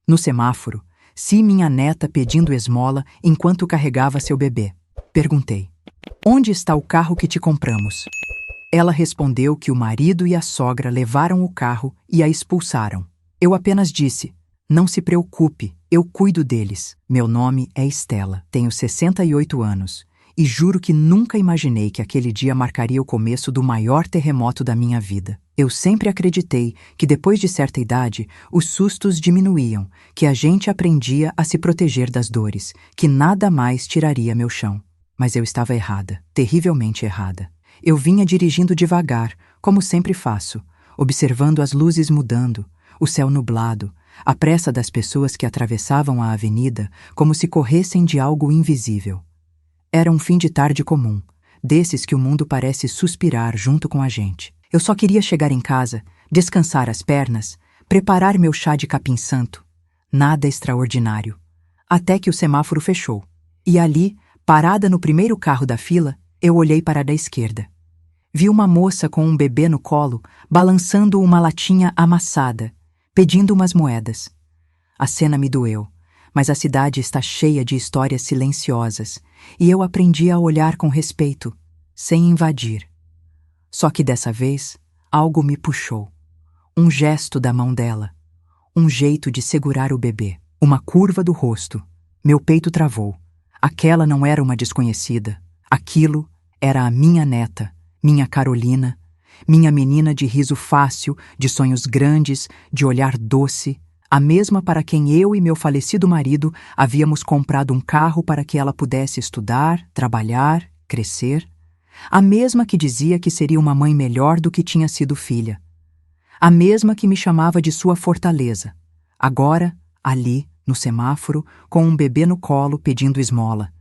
No semáforo, vi minha neta pedindo esmola enquanto carregava seu bebê. Perguntei: "Onde está o carro que te compramos?" Ela respondeu que o marido e a sogra levaram o carro e a expulsaram. Eu apenas disse: "Não se preocupe, eu cuido deles." Meu nome é Estela, tenho 68 anos e juro que nunca imaginei que aquele dia marcaria o começo do maior terremoto da minha vida. Eu sempre acreditei que depois de certa idade, os sustos diminuíam, que a gente aprendia a se proteger das dores, que nada mais tiraria meu chão. Mas eu estava errada, terrivelmente errada. Eu vinha dirigindo devagar, como sempre faço, observando as luzes mudando, o céu nublado, a pressa das pessoas que atravessavam a avenida como se corressem de algo invisível. Era um fim de tarde comum, desses que o mundo parece suspirar junto com a gente. Eu só queria chegar em casa, descansar as pernas, preparar meu chá de capim-santo. Nada extraordinário. Até que o semáforo fechou. E ali, parada no primeiro carro da fila, eu olhei para a da esquerda. Vi uma moça com um bebê no colo, balançando uma latinha amassada, pedindo umas moedas. A cena me doeu, mas a cidade está cheia de histórias silenciosas, e eu aprendi a olhar com respeito, sem invadir. Só que dessa vez, algo me puxou. Um gesto da mão dela, um jeito de segurar o bebê, uma curva do rosto. Meu peito travou. Aquela não era uma desconhecida. Aquilo era a minha neta, minha Carolina, minha menina de riso fácil, de sonhos grandes, de olhar doce, a mesma para quem eu e meu falecido marido havíamos comprado um carro para que ela pudesse estudar, trabalhar, crescer, a mesma que dizia que seria uma mãe melhor do que tinha sido filha, a mesma que me chamava de sua fortaleza, agora, ali, no semáforo, com um bebê no colo pedindo esmola.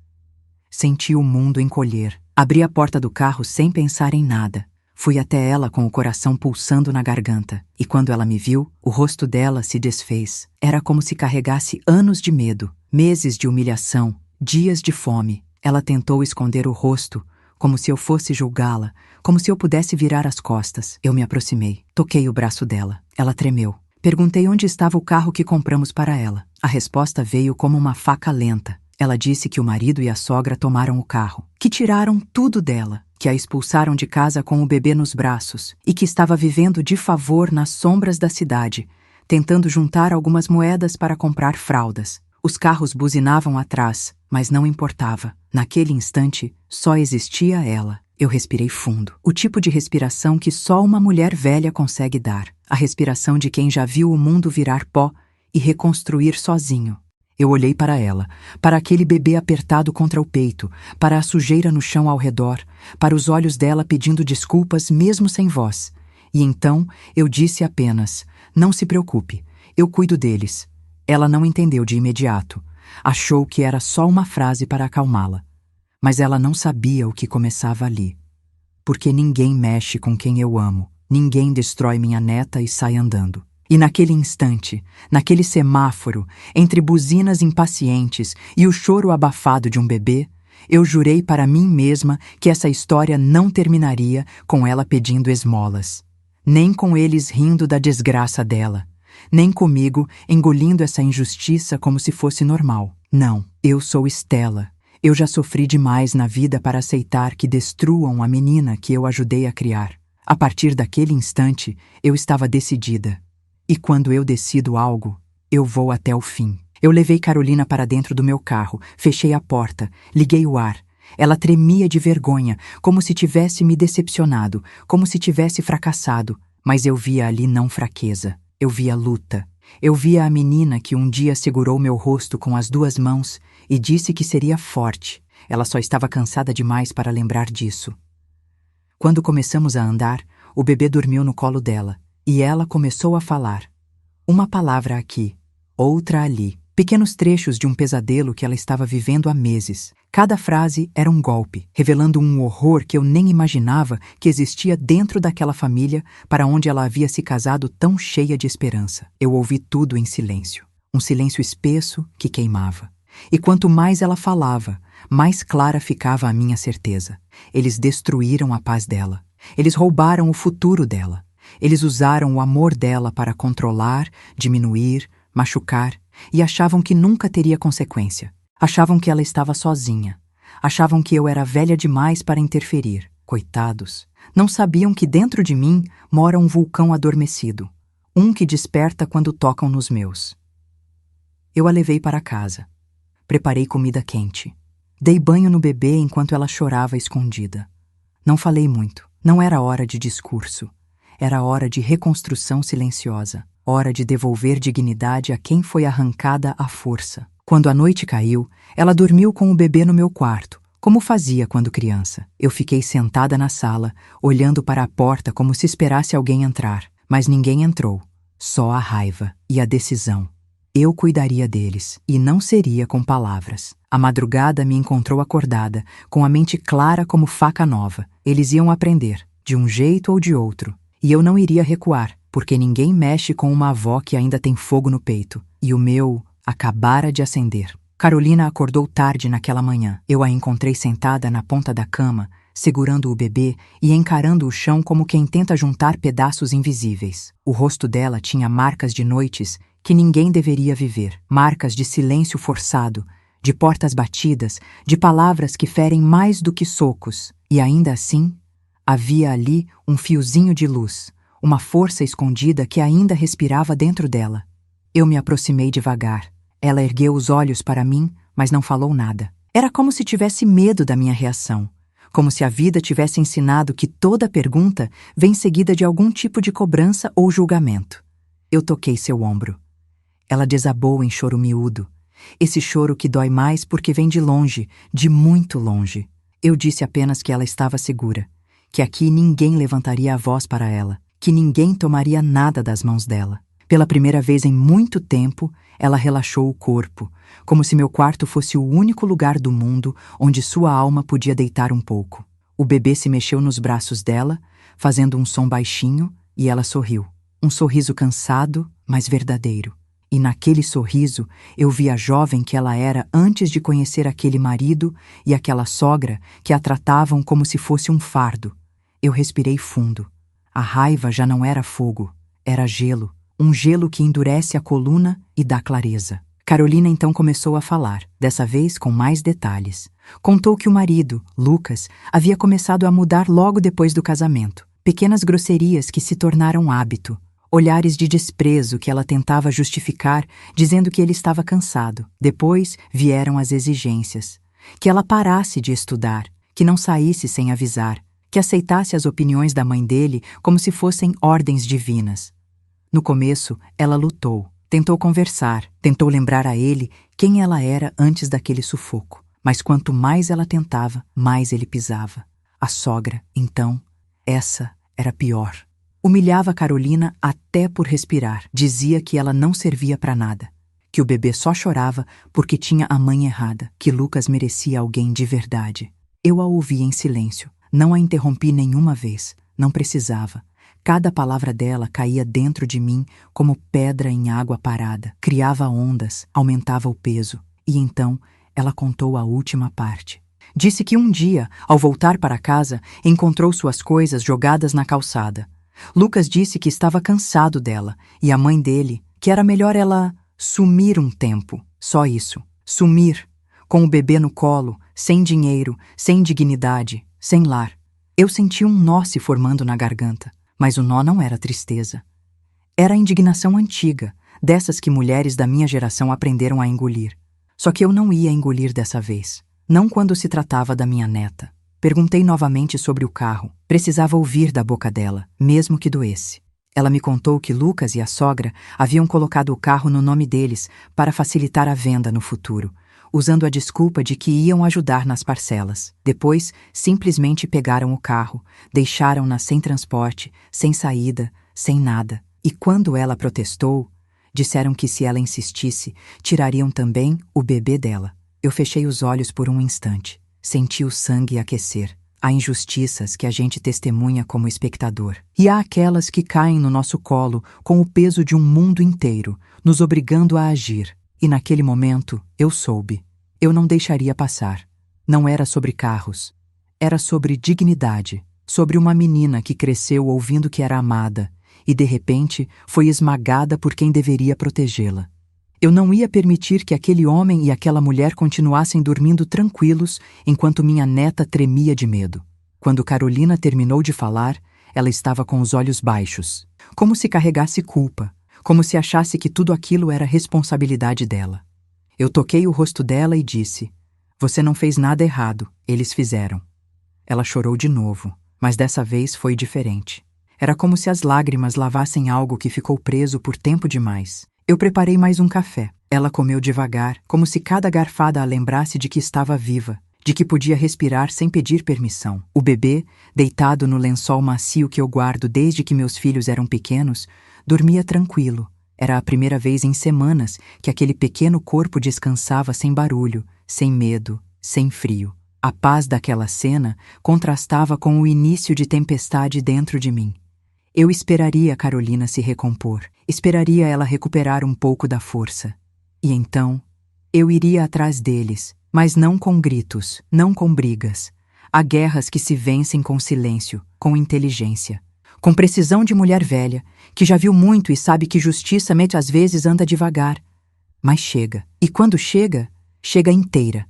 Senti o mundo encolher. Abri a porta do carro sem pensar em nada. Fui até ela com o coração pulsando na garganta. E quando ela me viu, o rosto dela se desfez. Era como se carregasse anos de medo, meses de humilhação, dias de fome. Ela tentou esconder o rosto, como se eu fosse julgá-la, como se eu pudesse virar as costas. Eu me aproximei. Toquei o braço dela. Ela tremeu. Perguntei onde estava o carro que compramos para ela. A resposta veio como uma faca lenta. Ela disse que o marido e a sogra tomaram o carro, que tiraram tudo dela, que a expulsaram de casa com o bebê nos braços e que estava vivendo de favor nas sombras da cidade, tentando juntar algumas moedas para comprar fraldas. Os carros buzinavam atrás, mas não importava. Naquele instante, só existia ela. Eu respirei fundo. O tipo de respiração que só uma mulher velha consegue dar. A respiração de quem já viu o mundo virar pó e reconstruir sozinho. Eu olhei para ela, para aquele bebê apertado contra o peito, para a sujeira no chão ao redor, para os olhos dela pedindo desculpas mesmo sem voz. E então eu disse apenas: "Não se preocupe, eu cuido deles." Ela não entendeu de imediato. Achou que era só uma frase para acalmá-la. Mas ela não sabia o que começava ali. Porque ninguém mexe com quem eu amo, ninguém destrói minha neta e sai andando. E naquele instante, naquele semáforo, entre buzinas impacientes e o choro abafado de um bebê, eu jurei para mim mesma que essa história não terminaria com ela pedindo esmolas. Nem com eles rindo da desgraça dela. Nem comigo engolindo essa injustiça como se fosse normal. Não, eu sou Estela. Eu já sofri demais na vida para aceitar que destruam a menina que eu ajudei a criar. A partir daquele instante, eu estava decidida. E quando eu decido algo, eu vou até o fim. Eu levei Carolina para dentro do meu carro, fechei a porta, liguei o ar. Ela tremia de vergonha, como se tivesse me decepcionado, como se tivesse fracassado. Mas eu via ali não fraqueza, eu via luta. Eu via a menina que um dia segurou meu rosto com as 2 mãos e disse que seria forte. Ela só estava cansada demais para lembrar disso. Quando começamos a andar, o bebê dormiu no colo dela. E ela começou a falar. Uma palavra aqui, outra ali. Pequenos trechos de um pesadelo que ela estava vivendo há meses. Cada frase era um golpe, revelando um horror que eu nem imaginava que existia dentro daquela família para onde ela havia se casado tão cheia de esperança. Eu ouvi tudo em silêncio. Um silêncio espesso que queimava. E quanto mais ela falava, mais clara ficava a minha certeza. Eles destruíram a paz dela. Eles roubaram o futuro dela. Eles usaram o amor dela para controlar, diminuir, machucar, e achavam que nunca teria consequência. Achavam que ela estava sozinha. Achavam que eu era velha demais para interferir. Coitados! Não sabiam que dentro de mim mora um vulcão adormecido, um que desperta quando tocam nos meus. Eu a levei para casa. Preparei comida quente. Dei banho no bebê enquanto ela chorava escondida. Não falei muito. Não era hora de discurso. Era hora de reconstrução silenciosa. Hora de devolver dignidade a quem foi arrancada à força. Quando a noite caiu, ela dormiu com o bebê no meu quarto, como fazia quando criança. Eu fiquei sentada na sala, olhando para a porta como se esperasse alguém entrar. Mas ninguém entrou. Só a raiva e a decisão. Eu cuidaria deles, e não seria com palavras. A madrugada me encontrou acordada, com a mente clara como faca nova. Eles iam aprender, de um jeito ou de outro. E eu não iria recuar, porque ninguém mexe com uma avó que ainda tem fogo no peito. E o meu acabara de acender. Carolina acordou tarde naquela manhã. Eu a encontrei sentada na ponta da cama, segurando o bebê e encarando o chão como quem tenta juntar pedaços invisíveis. O rosto dela tinha marcas de noites que ninguém deveria viver. Marcas de silêncio forçado, de portas batidas, de palavras que ferem mais do que socos. E ainda assim, havia ali um fiozinho de luz, uma força escondida que ainda respirava dentro dela. Eu me aproximei devagar. Ela ergueu os olhos para mim, mas não falou nada. Era como se tivesse medo da minha reação. Como se a vida tivesse ensinado que toda pergunta vem seguida de algum tipo de cobrança ou julgamento. Eu toquei seu ombro. Ela desabou em choro miúdo. Esse choro que dói mais porque vem de longe, de muito longe. Eu disse apenas que ela estava segura, que aqui ninguém levantaria a voz para ela, que ninguém tomaria nada das mãos dela. Pela primeira vez em muito tempo, ela relaxou o corpo, como se meu quarto fosse o único lugar do mundo onde sua alma podia deitar um pouco. O bebê se mexeu nos braços dela, fazendo um som baixinho, e ela sorriu. Um sorriso cansado, mas verdadeiro. E naquele sorriso eu vi a jovem que ela era antes de conhecer aquele marido e aquela sogra que a tratavam como se fosse um fardo. Eu respirei fundo. A raiva já não era fogo, era gelo. Um gelo que endurece a coluna e dá clareza. Carolina então começou a falar, dessa vez com mais detalhes. Contou que o marido, Lucas, havia começado a mudar logo depois do casamento. Pequenas grosserias que se tornaram hábito. Olhares de desprezo que ela tentava justificar, dizendo que ele estava cansado. Depois vieram as exigências. Que ela parasse de estudar, que não saísse sem avisar, que aceitasse as opiniões da mãe dele como se fossem ordens divinas. No começo, ela lutou, tentou conversar, tentou lembrar a ele quem ela era antes daquele sufoco. Mas quanto mais ela tentava, mais ele pisava. A sogra, então, essa era pior. Humilhava Carolina até por respirar. Dizia que ela não servia para nada, que o bebê só chorava porque tinha a mãe errada, que Lucas merecia alguém de verdade. Eu a ouvi em silêncio. Não a interrompi nenhuma vez. Não precisava. Cada palavra dela caía dentro de mim como pedra em água parada. Criava ondas, aumentava o peso. E então ela contou a última parte. Disse que um dia, ao voltar para casa, encontrou suas coisas jogadas na calçada. Lucas disse que estava cansado dela, e a mãe dele, que era melhor ela sumir um tempo. Só isso. Sumir. Com o bebê no colo, sem dinheiro, sem dignidade, sem lar. Eu senti um nó se formando na garganta. Mas o nó não era tristeza. Era a indignação antiga, dessas que mulheres da minha geração aprenderam a engolir. Só que eu não ia engolir dessa vez. Não quando se tratava da minha neta. Perguntei novamente sobre o carro. Precisava ouvir da boca dela, mesmo que doesse. Ela me contou que Lucas e a sogra haviam colocado o carro no nome deles para facilitar a venda no futuro, usando a desculpa de que iam ajudar nas parcelas. Depois, simplesmente pegaram o carro, deixaram-na sem transporte, sem saída, sem nada. E quando ela protestou, disseram que se ela insistisse, tirariam também o bebê dela. Eu fechei os olhos por um instante. Senti o sangue aquecer. Há injustiças que a gente testemunha como espectador. E há aquelas que caem no nosso colo com o peso de um mundo inteiro, nos obrigando a agir. E naquele momento, eu soube. Eu não deixaria passar. Não era sobre carros. Era sobre dignidade. Sobre uma menina que cresceu ouvindo que era amada e, de repente, foi esmagada por quem deveria protegê-la. Eu não ia permitir que aquele homem e aquela mulher continuassem dormindo tranquilos enquanto minha neta tremia de medo. Quando Carolina terminou de falar, ela estava com os olhos baixos, como se carregasse culpa, como se achasse que tudo aquilo era responsabilidade dela. Eu toquei o rosto dela e disse: "Você não fez nada errado, eles fizeram." Ela chorou de novo, mas dessa vez foi diferente. Era como se as lágrimas lavassem algo que ficou preso por tempo demais. Eu preparei mais um café. Ela comeu devagar, como se cada garfada a lembrasse de que estava viva, de que podia respirar sem pedir permissão. O bebê, deitado no lençol macio que eu guardo desde que meus filhos eram pequenos, dormia tranquilo. Era a primeira vez em semanas que aquele pequeno corpo descansava sem barulho, sem medo, sem frio. A paz daquela cena contrastava com o início de tempestade dentro de mim. Eu esperaria Carolina se recompor, esperaria ela recuperar um pouco da força. E então, eu iria atrás deles, mas não com gritos, não com brigas. Há guerras que se vencem com silêncio, com inteligência, com precisão de mulher velha, que já viu muito e sabe que justiça às vezes anda devagar. Mas chega, e quando chega, chega inteira.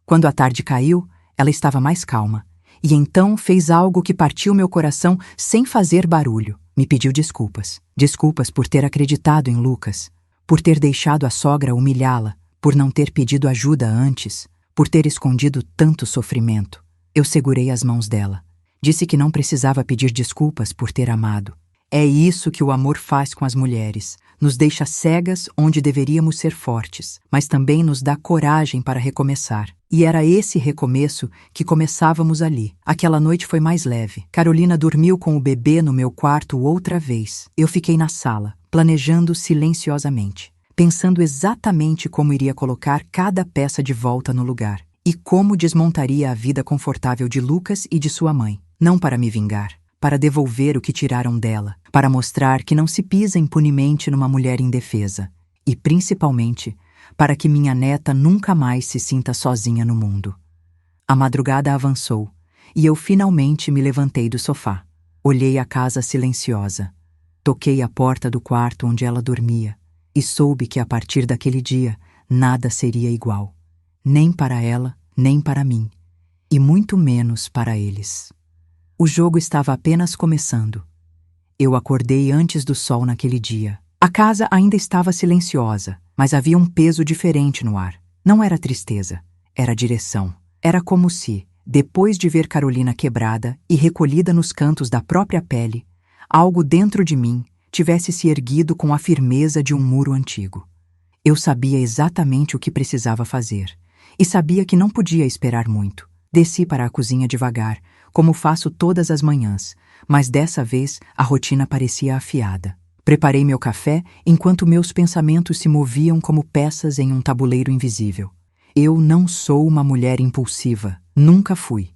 Quando a tarde caiu, ela estava mais calma. E então fez algo que partiu meu coração sem fazer barulho. Me pediu desculpas. Desculpas por ter acreditado em Lucas, por ter deixado a sogra humilhá-la, por não ter pedido ajuda antes, por ter escondido tanto sofrimento. Eu segurei as mãos dela. Disse que não precisava pedir desculpas por ter amado. É isso que o amor faz com as mulheres. Nos deixa cegas onde deveríamos ser fortes, mas também nos dá coragem para recomeçar. E era esse recomeço que começávamos ali. Aquela noite foi mais leve. Carolina dormiu com o bebê no meu quarto outra vez. Eu fiquei na sala, planejando silenciosamente, pensando exatamente como iria colocar cada peça de volta no lugar e como desmontaria a vida confortável de Lucas e de sua mãe. Não para me vingar, para devolver o que tiraram dela, para mostrar que não se pisa impunemente numa mulher indefesa e, principalmente, para que minha neta nunca mais se sinta sozinha no mundo. A madrugada avançou e eu finalmente me levantei do sofá. Olhei a casa silenciosa. Toquei a porta do quarto onde ela dormia e soube que a partir daquele dia nada seria igual. Nem para ela, nem para mim, e muito menos para eles. O jogo estava apenas começando. Eu acordei antes do sol naquele dia. A casa ainda estava silenciosa, mas havia um peso diferente no ar. Não era tristeza, era direção. Era como se, depois de ver Carolina quebrada e recolhida nos cantos da própria pele, algo dentro de mim tivesse se erguido com a firmeza de um muro antigo. Eu sabia exatamente o que precisava fazer, e sabia que não podia esperar muito. Desci para a cozinha devagar, como faço todas as manhãs, mas dessa vez a rotina parecia afiada. Preparei meu café enquanto meus pensamentos se moviam como peças em um tabuleiro invisível. Eu não sou uma mulher impulsiva, nunca fui.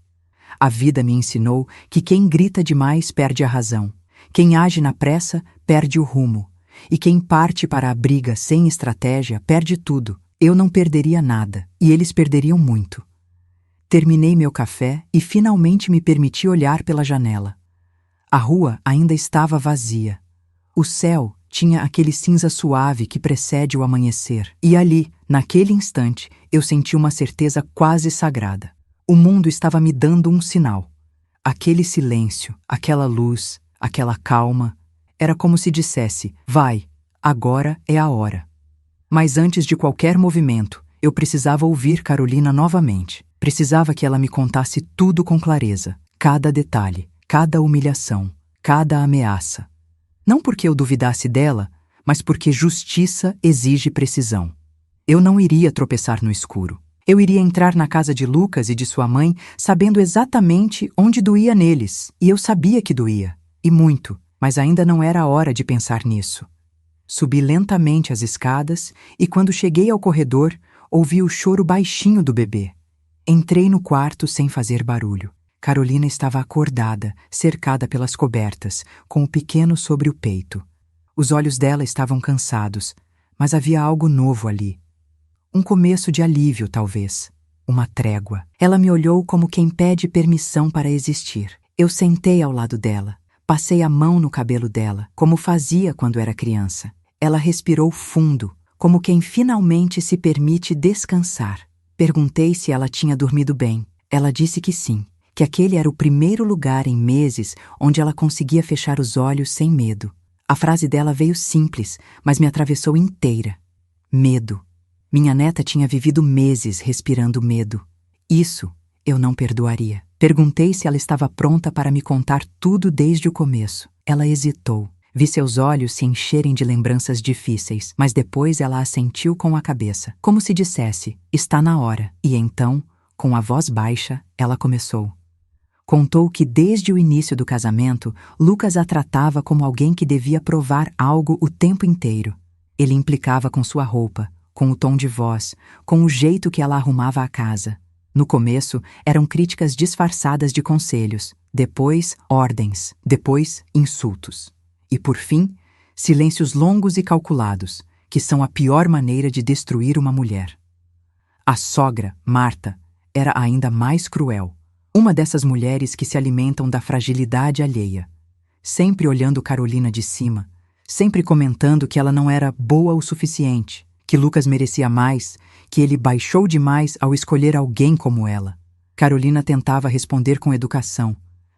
A vida me ensinou que quem grita demais perde a razão, quem age na pressa perde o rumo, e quem parte para a briga sem estratégia perde tudo. Eu não perderia nada, e eles perderiam muito. Terminei meu café e finalmente me permiti olhar pela janela. A rua ainda estava vazia. O céu tinha aquele cinza suave que precede o amanhecer. E ali, naquele instante, eu senti uma certeza quase sagrada. O mundo estava me dando um sinal. Aquele silêncio, aquela luz, aquela calma, era como se dissesse: vai, agora é a hora. Mas antes de qualquer movimento, eu precisava ouvir Carolina novamente. Precisava que ela me contasse tudo com clareza, cada detalhe, cada humilhação, cada ameaça. Não porque eu duvidasse dela, mas porque justiça exige precisão. Eu não iria tropeçar no escuro. Eu iria entrar na casa de Lucas e de sua mãe sabendo exatamente onde doía neles. E eu sabia que doía, e muito, mas ainda não era a hora de pensar nisso. Subi lentamente as escadas e quando cheguei ao corredor, ouvi o choro baixinho do bebê. Entrei no quarto sem fazer barulho. Carolina estava acordada, cercada pelas cobertas, com o pequeno sobre o peito. Os olhos dela estavam cansados, mas havia algo novo ali. Um começo de alívio, talvez. Uma trégua. Ela me olhou como quem pede permissão para existir. Eu sentei ao lado dela. Passei a mão no cabelo dela, como fazia quando era criança. Ela respirou fundo, como quem finalmente se permite descansar. Perguntei se ela tinha dormido bem. Ela disse que sim, que aquele era o primeiro lugar em meses onde ela conseguia fechar os olhos sem medo. A frase dela veio simples, mas me atravessou inteira. Medo. Minha neta tinha vivido meses respirando medo. Isso eu não perdoaria. Perguntei se ela estava pronta para me contar tudo desde o começo. Ela hesitou. Vi seus olhos se encherem de lembranças difíceis, mas depois ela assentiu com a cabeça, como se dissesse, está na hora. E então, com a voz baixa, ela começou. Contou que desde o início do casamento, Lucas a tratava como alguém que devia provar algo o tempo inteiro. Ele implicava com sua roupa, com o tom de voz, com o jeito que ela arrumava a casa. No começo, eram críticas disfarçadas de conselhos, depois ordens, depois insultos. E por fim, silêncios longos e calculados, que são a pior maneira de destruir uma mulher. A sogra, Marta, era ainda mais cruel. Uma dessas mulheres que se alimentam da fragilidade alheia. Sempre olhando Carolina de cima, sempre comentando que ela não era boa o suficiente, que Lucas merecia mais, que ele baixou demais ao escolher alguém como ela. Carolina tentava responder com educação,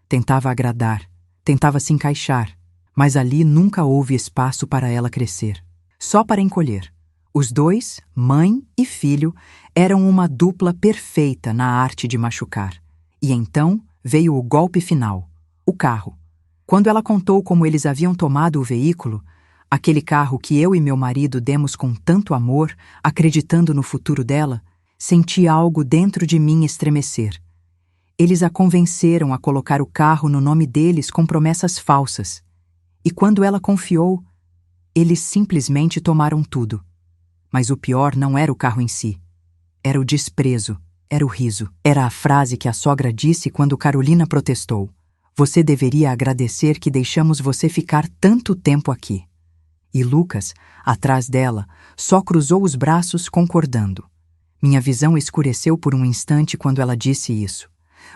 tentava agradar, tentava se encaixar, mas ali nunca houve espaço para ela crescer, só para encolher. Os dois, mãe e filho, eram uma dupla perfeita na arte de machucar. E então veio o golpe final, o carro. Quando ela contou como eles haviam tomado o veículo, aquele carro que eu e meu marido demos com tanto amor, acreditando no futuro dela, senti algo dentro de mim estremecer. Eles a convenceram a colocar o carro no nome deles com promessas falsas. E quando ela confiou, eles simplesmente tomaram tudo. Mas o pior não era o carro em si. Era o desprezo, era o riso. Era a frase que a sogra disse quando Carolina protestou. Você deveria agradecer que deixamos você ficar tanto tempo aqui. E Lucas, atrás dela, só cruzou os braços concordando. Minha visão escureceu por um instante quando ela disse isso,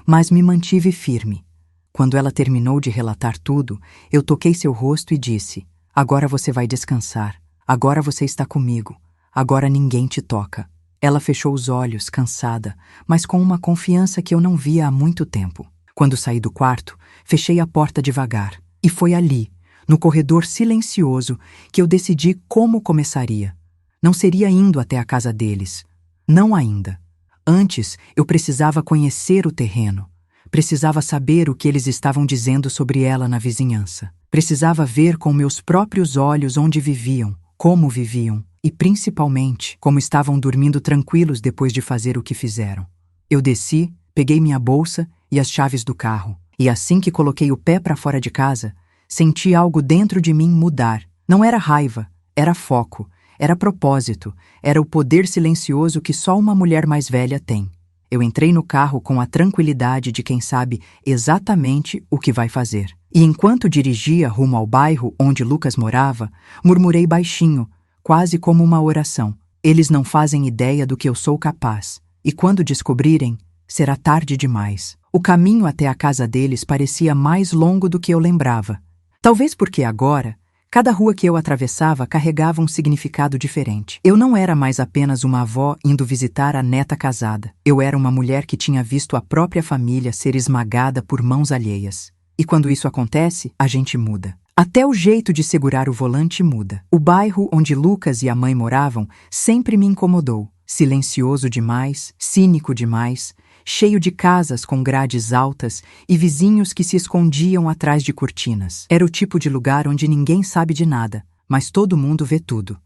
mas me mantive firme. Quando ela terminou de relatar tudo, eu toquei seu rosto e disse, agora você vai descansar, agora você está comigo, agora ninguém te toca. Ela fechou os olhos, cansada, mas com uma confiança que eu não via há muito tempo. Quando saí do quarto, fechei a porta devagar, e foi ali, no corredor silencioso, que eu decidi como começaria. Não seria indo até a casa deles. Não ainda. Antes, eu precisava conhecer o terreno. Precisava saber o que eles estavam dizendo sobre ela na vizinhança. Precisava ver com meus próprios olhos onde viviam, como viviam, e principalmente como estavam dormindo tranquilos depois de fazer o que fizeram. Eu desci, peguei minha bolsa e as chaves do carro, e assim que coloquei o pé para fora de casa, senti algo dentro de mim mudar. Não era raiva, era foco, era propósito, era o poder silencioso que só uma mulher mais velha tem. Eu entrei no carro com a tranquilidade de quem sabe exatamente o que vai fazer. E enquanto dirigia rumo ao bairro onde Lucas morava, murmurei baixinho, quase como uma oração. Eles não fazem ideia do que eu sou capaz, e quando descobrirem, será tarde demais. O caminho até a casa deles parecia mais longo do que eu lembrava. Talvez porque agora, cada rua que eu atravessava carregava um significado diferente. Eu não era mais apenas uma avó indo visitar a neta casada. Eu era uma mulher que tinha visto a própria família ser esmagada por mãos alheias. E quando isso acontece, a gente muda. Até o jeito de segurar o volante muda. O bairro onde Lucas e a mãe moravam sempre me incomodou. Silencioso demais, cínico demais, cheio de casas com grades altas e vizinhos que se escondiam atrás de cortinas. Era o tipo de lugar onde ninguém sabe de nada, mas todo mundo vê tudo.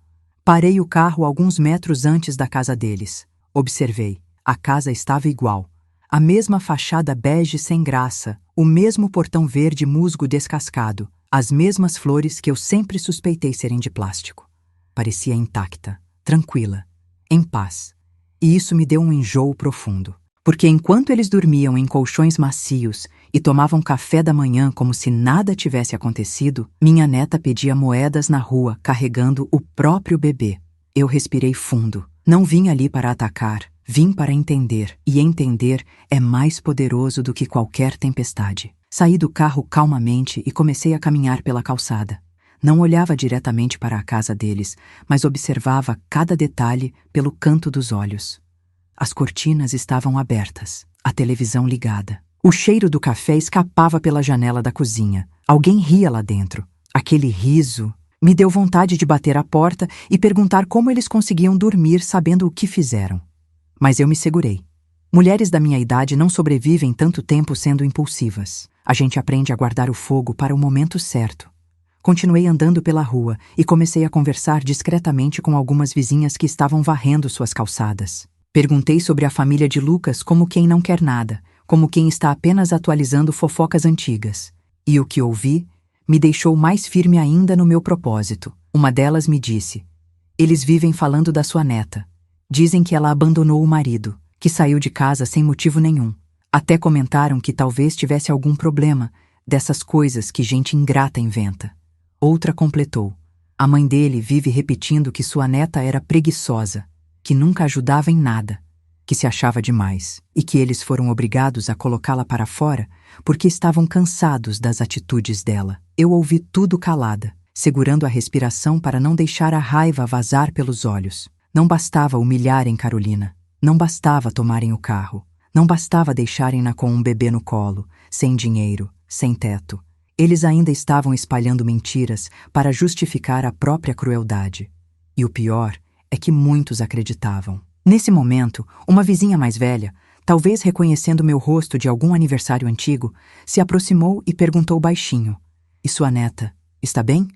Parei o carro alguns metros antes da casa deles. Observei. A casa estava igual. A mesma fachada bege sem graça, o mesmo portão verde musgo descascado, as mesmas flores que eu sempre suspeitei serem de plástico. Parecia intacta, tranquila, em paz. E isso me deu um enjoo profundo. Porque enquanto eles dormiam em colchões macios e tomavam café da manhã como se nada tivesse acontecido, minha neta pedia moedas na rua carregando o próprio bebê. Eu respirei fundo. Não vim ali para atacar, vim para entender. E entender é mais poderoso do que qualquer tempestade. Saí do carro calmamente e comecei a caminhar pela calçada. Não olhava diretamente para a casa deles, mas observava cada detalhe pelo canto dos olhos. As cortinas estavam abertas, a televisão ligada. O cheiro do café escapava pela janela da cozinha. Alguém ria lá dentro. Aquele riso me deu vontade de bater à porta e perguntar como eles conseguiam dormir sabendo o que fizeram. Mas eu me segurei. Mulheres da minha idade não sobrevivem tanto tempo sendo impulsivas. A gente aprende a guardar o fogo para o momento certo. Continuei andando pela rua e comecei a conversar discretamente com algumas vizinhas que estavam varrendo suas calçadas. Perguntei sobre a família de Lucas como quem não quer nada, como quem está apenas atualizando fofocas antigas. E o que ouvi me deixou mais firme ainda no meu propósito. Uma delas me disse: eles vivem falando da sua neta. Dizem que ela abandonou o marido, que saiu de casa sem motivo nenhum. Até comentaram que talvez tivesse algum problema, dessas coisas que gente ingrata inventa. Outra completou: a mãe dele vive repetindo que sua neta era preguiçosa, que nunca ajudava em nada, que se achava demais, e que eles foram obrigados a colocá-la para fora porque estavam cansados das atitudes dela. Eu ouvi tudo calada, segurando a respiração para não deixar a raiva vazar pelos olhos. Não bastava humilharem Carolina, não bastava tomarem o carro, não bastava deixarem-na com um bebê no colo, sem dinheiro, sem teto. Eles ainda estavam espalhando mentiras para justificar a própria crueldade. E o pior é que muitos acreditavam. Nesse momento, uma vizinha mais velha, talvez reconhecendo meu rosto de algum aniversário antigo, se aproximou e perguntou baixinho: e sua neta, está bem?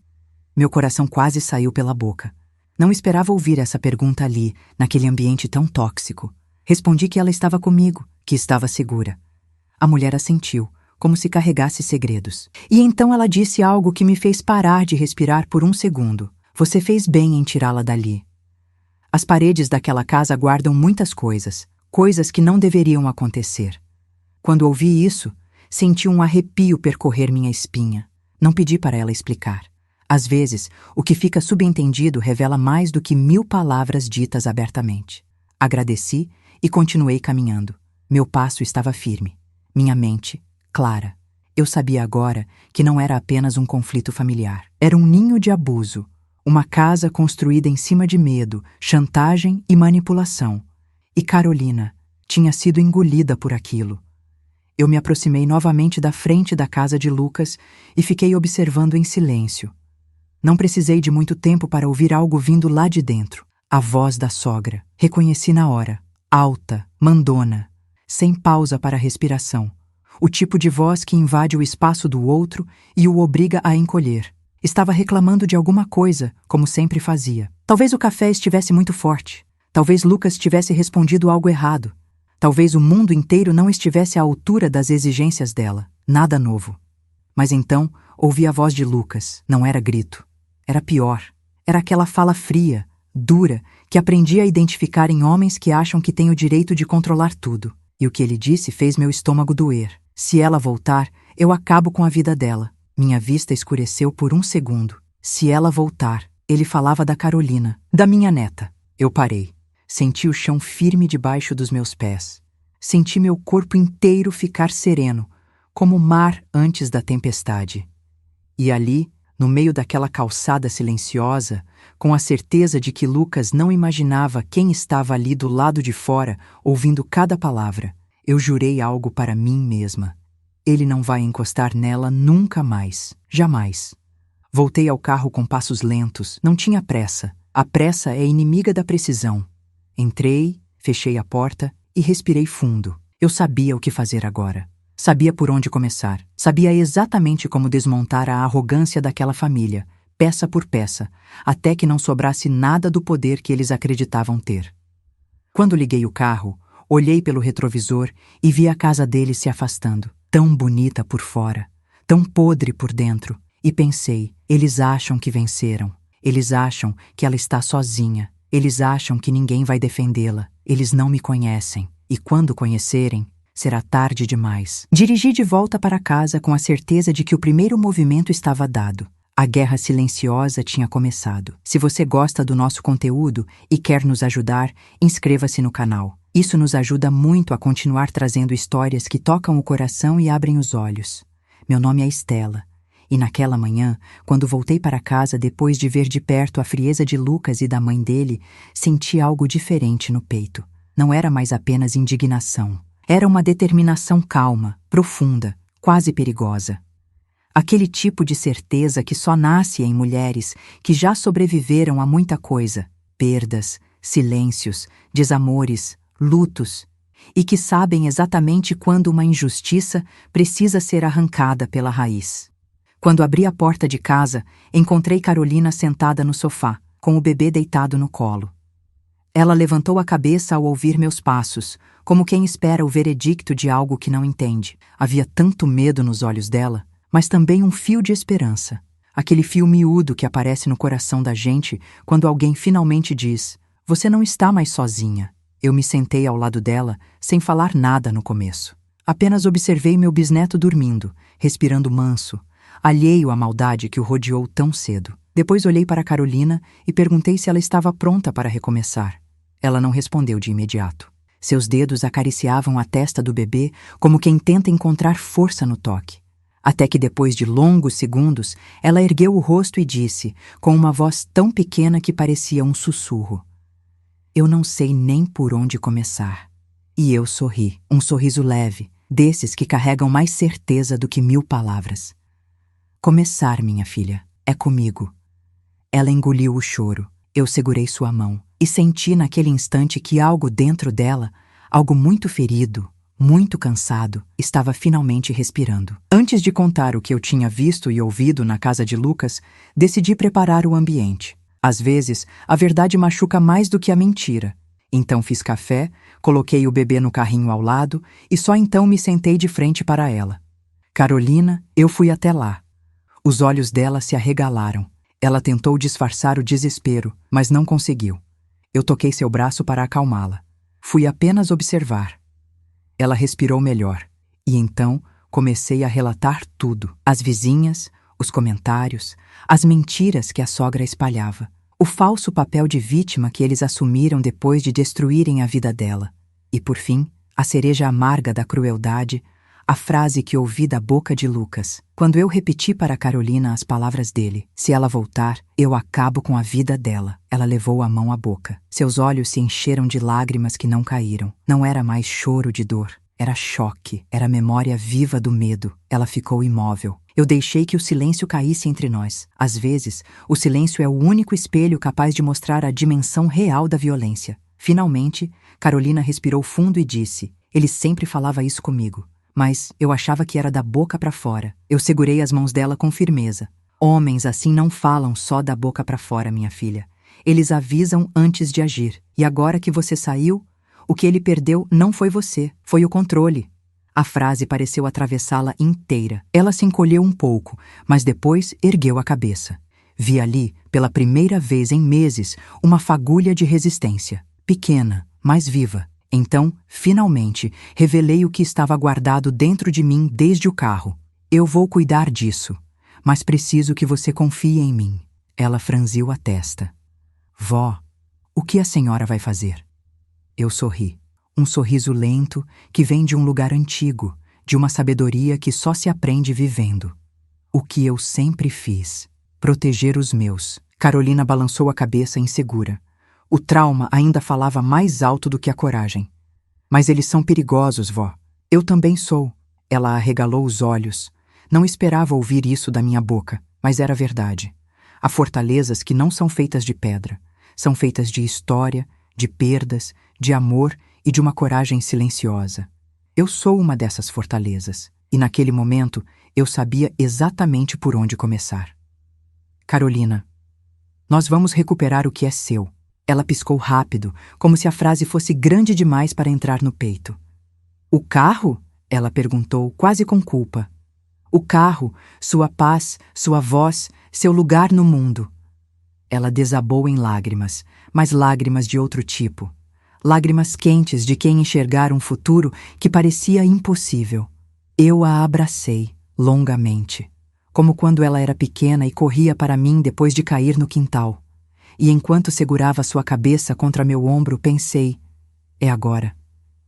Meu coração quase saiu pela boca. Não esperava ouvir essa pergunta ali, naquele ambiente tão tóxico. Respondi que ela estava comigo, que estava segura. A mulher assentiu, como se carregasse segredos. E então ela disse algo que me fez parar de respirar por um segundo. Você fez bem em tirá-la dali. As paredes daquela casa guardam muitas coisas, coisas que não deveriam acontecer. Quando ouvi isso, senti um arrepio percorrer minha espinha. Não pedi para ela explicar. Às vezes, o que fica subentendido revela mais do que 1000 palavras ditas abertamente. Agradeci e continuei caminhando. Meu passo estava firme. Minha mente, clara. Eu sabia agora que não era apenas um conflito familiar. Era um ninho de abuso. Uma casa construída em cima de medo, chantagem e manipulação. E Carolina tinha sido engolida por aquilo. Eu me aproximei novamente da frente da casa de Lucas e fiquei observando em silêncio. Não precisei de muito tempo para ouvir algo vindo lá de dentro. A voz da sogra. Reconheci na hora. Alta, mandona, sem pausa para a respiração. O tipo de voz que invade o espaço do outro e o obriga a encolher. Estava reclamando de alguma coisa, como sempre fazia. Talvez o café estivesse muito forte. Talvez Lucas tivesse respondido algo errado. Talvez o mundo inteiro não estivesse à altura das exigências dela. Nada novo. Mas então, ouvi a voz de Lucas. Não era grito. Era pior. Era aquela fala fria, dura, que aprendi a identificar em homens que acham que têm o direito de controlar tudo. E o que ele disse fez meu estômago doer. Se ela voltar, eu acabo com a vida dela. Minha vista escureceu por um segundo. Se ela voltar, ele falava da Carolina, da minha neta. Eu parei. Senti o chão firme debaixo dos meus pés. Senti meu corpo inteiro ficar sereno, como o mar antes da tempestade. E ali, no meio daquela calçada silenciosa, com a certeza de que Lucas não imaginava quem estava ali do lado de fora, ouvindo cada palavra, eu jurei algo para mim mesma. Ele não vai encostar nela nunca mais. Jamais. Voltei ao carro com passos lentos. Não tinha pressa. A pressa é inimiga da precisão. Entrei, fechei a porta e respirei fundo. Eu sabia o que fazer agora. Sabia por onde começar. Sabia exatamente como desmontar a arrogância daquela família, peça por peça, até que não sobrasse nada do poder que eles acreditavam ter. Quando liguei o carro, olhei pelo retrovisor e vi a casa deles se afastando. Tão bonita por fora, tão podre por dentro. E pensei, eles acham que venceram. Eles acham que ela está sozinha. Eles acham que ninguém vai defendê-la. Eles não me conhecem. E quando conhecerem, será tarde demais. Dirigi de volta para casa com a certeza de que o primeiro movimento estava dado. A guerra silenciosa tinha começado. Se você gosta do nosso conteúdo e quer nos ajudar, inscreva-se no canal. Isso nos ajuda muito a continuar trazendo histórias que tocam o coração e abrem os olhos. Meu nome é Estela, E naquela manhã, quando voltei para casa depois de ver de perto a frieza de Lucas e da mãe dele, senti algo diferente no peito. Não era mais apenas indignação. Era uma determinação calma, profunda, quase perigosa. Aquele tipo de certeza que só nasce em mulheres que já sobreviveram a muita coisa, perdas, silêncios, desamores, lutos, e que sabem exatamente quando uma injustiça precisa ser arrancada pela raiz. Quando abri a porta de casa, encontrei Carolina sentada no sofá, com o bebê deitado no colo. Ela levantou a cabeça ao ouvir meus passos, como quem espera o veredicto de algo que não entende. Havia tanto medo nos olhos dela, mas também um fio de esperança. Aquele fio miúdo que aparece no coração da gente quando alguém finalmente diz: "Você não está mais sozinha." Eu me sentei ao lado dela, sem falar nada no começo. Apenas observei meu bisneto dormindo, respirando manso, alheio à maldade que o rodeou tão cedo. Depois olhei para Carolina e perguntei se ela estava pronta para recomeçar. Ela não respondeu de imediato. Seus dedos acariciavam a testa do bebê como quem tenta encontrar força no toque. Até que depois de longos segundos, ela ergueu o rosto e disse, com uma voz tão pequena que parecia um sussurro: "Eu não sei nem por onde começar." E eu sorri, um sorriso leve, desses que carregam mais certeza do que 1000 palavras. "Começar, minha filha, é comigo." Ela engoliu o choro. Eu segurei sua mão e senti naquele instante que algo dentro dela, algo muito ferido, muito cansado, estava finalmente respirando. Antes de contar o que eu tinha visto e ouvido na casa de Lucas, decidi preparar o ambiente. Às vezes, a verdade machuca mais do que a mentira. Então fiz café, coloquei o bebê no carrinho ao lado e só então me sentei de frente para ela. "Carolina, eu fui até lá." Os olhos dela se arregalaram. Ela tentou disfarçar o desespero, mas não conseguiu. Eu toquei seu braço para acalmá-la. Fui apenas observar. Ela respirou melhor. E então comecei a relatar tudo. As vizinhas, os comentários, as mentiras que a sogra espalhava. O falso papel de vítima que eles assumiram depois de destruírem a vida dela. E, por fim, a cereja amarga da crueldade, a frase que ouvi da boca de Lucas, quando eu repeti para Carolina as palavras dele: "Se ela voltar, eu acabo com a vida dela." Ela levou a mão à boca. Seus olhos se encheram de lágrimas que não caíram. Não era mais choro de dor. Era choque. Era a memória viva do medo. Ela ficou imóvel. Eu deixei que o silêncio caísse entre nós. Às vezes, o silêncio é o único espelho capaz de mostrar a dimensão real da violência. Finalmente, Carolina respirou fundo e disse: "Ele sempre falava isso comigo. Mas eu achava que era da boca para fora." Eu segurei as mãos dela com firmeza. "Homens assim não falam só da boca para fora, minha filha. Eles avisam antes de agir. E agora que você saiu, o que ele perdeu não foi você, foi o controle." A frase pareceu atravessá-la inteira. Ela se encolheu um pouco, mas depois ergueu a cabeça. Vi ali, pela primeira vez em meses, uma fagulha de resistência. Pequena, mas viva. Então, finalmente, revelei o que estava guardado dentro de mim desde o carro. "Eu vou cuidar disso, mas preciso que você confie em mim." Ela franziu a testa. "Vó, o que a senhora vai fazer?" Eu sorri. Um sorriso lento que vem de um lugar antigo, de uma sabedoria que só se aprende vivendo. "O que eu sempre fiz. Proteger os meus." Carolina balançou a cabeça insegura. O trauma ainda falava mais alto do que a coragem. "Mas eles são perigosos, vó." "Eu também sou." Ela arregalou os olhos. Não esperava ouvir isso da minha boca, mas era verdade. Há fortalezas que não são feitas de pedra. São feitas de história, de perdas, de amor e de uma coragem silenciosa. Eu sou uma dessas fortalezas. E naquele momento, eu sabia exatamente por onde começar. "Carolina, nós vamos recuperar o que é seu." Ela piscou rápido, como se a frase fosse grande demais para entrar no peito. "O carro?" ela perguntou, quase com culpa. "O carro, sua paz, sua voz, seu lugar no mundo." Ela desabou em lágrimas, mas lágrimas de outro tipo. Lágrimas quentes de quem enxergara um futuro que parecia impossível. Eu a abracei, longamente, como quando ela era pequena e corria para mim depois de cair no quintal. E enquanto segurava sua cabeça contra meu ombro, pensei: é agora.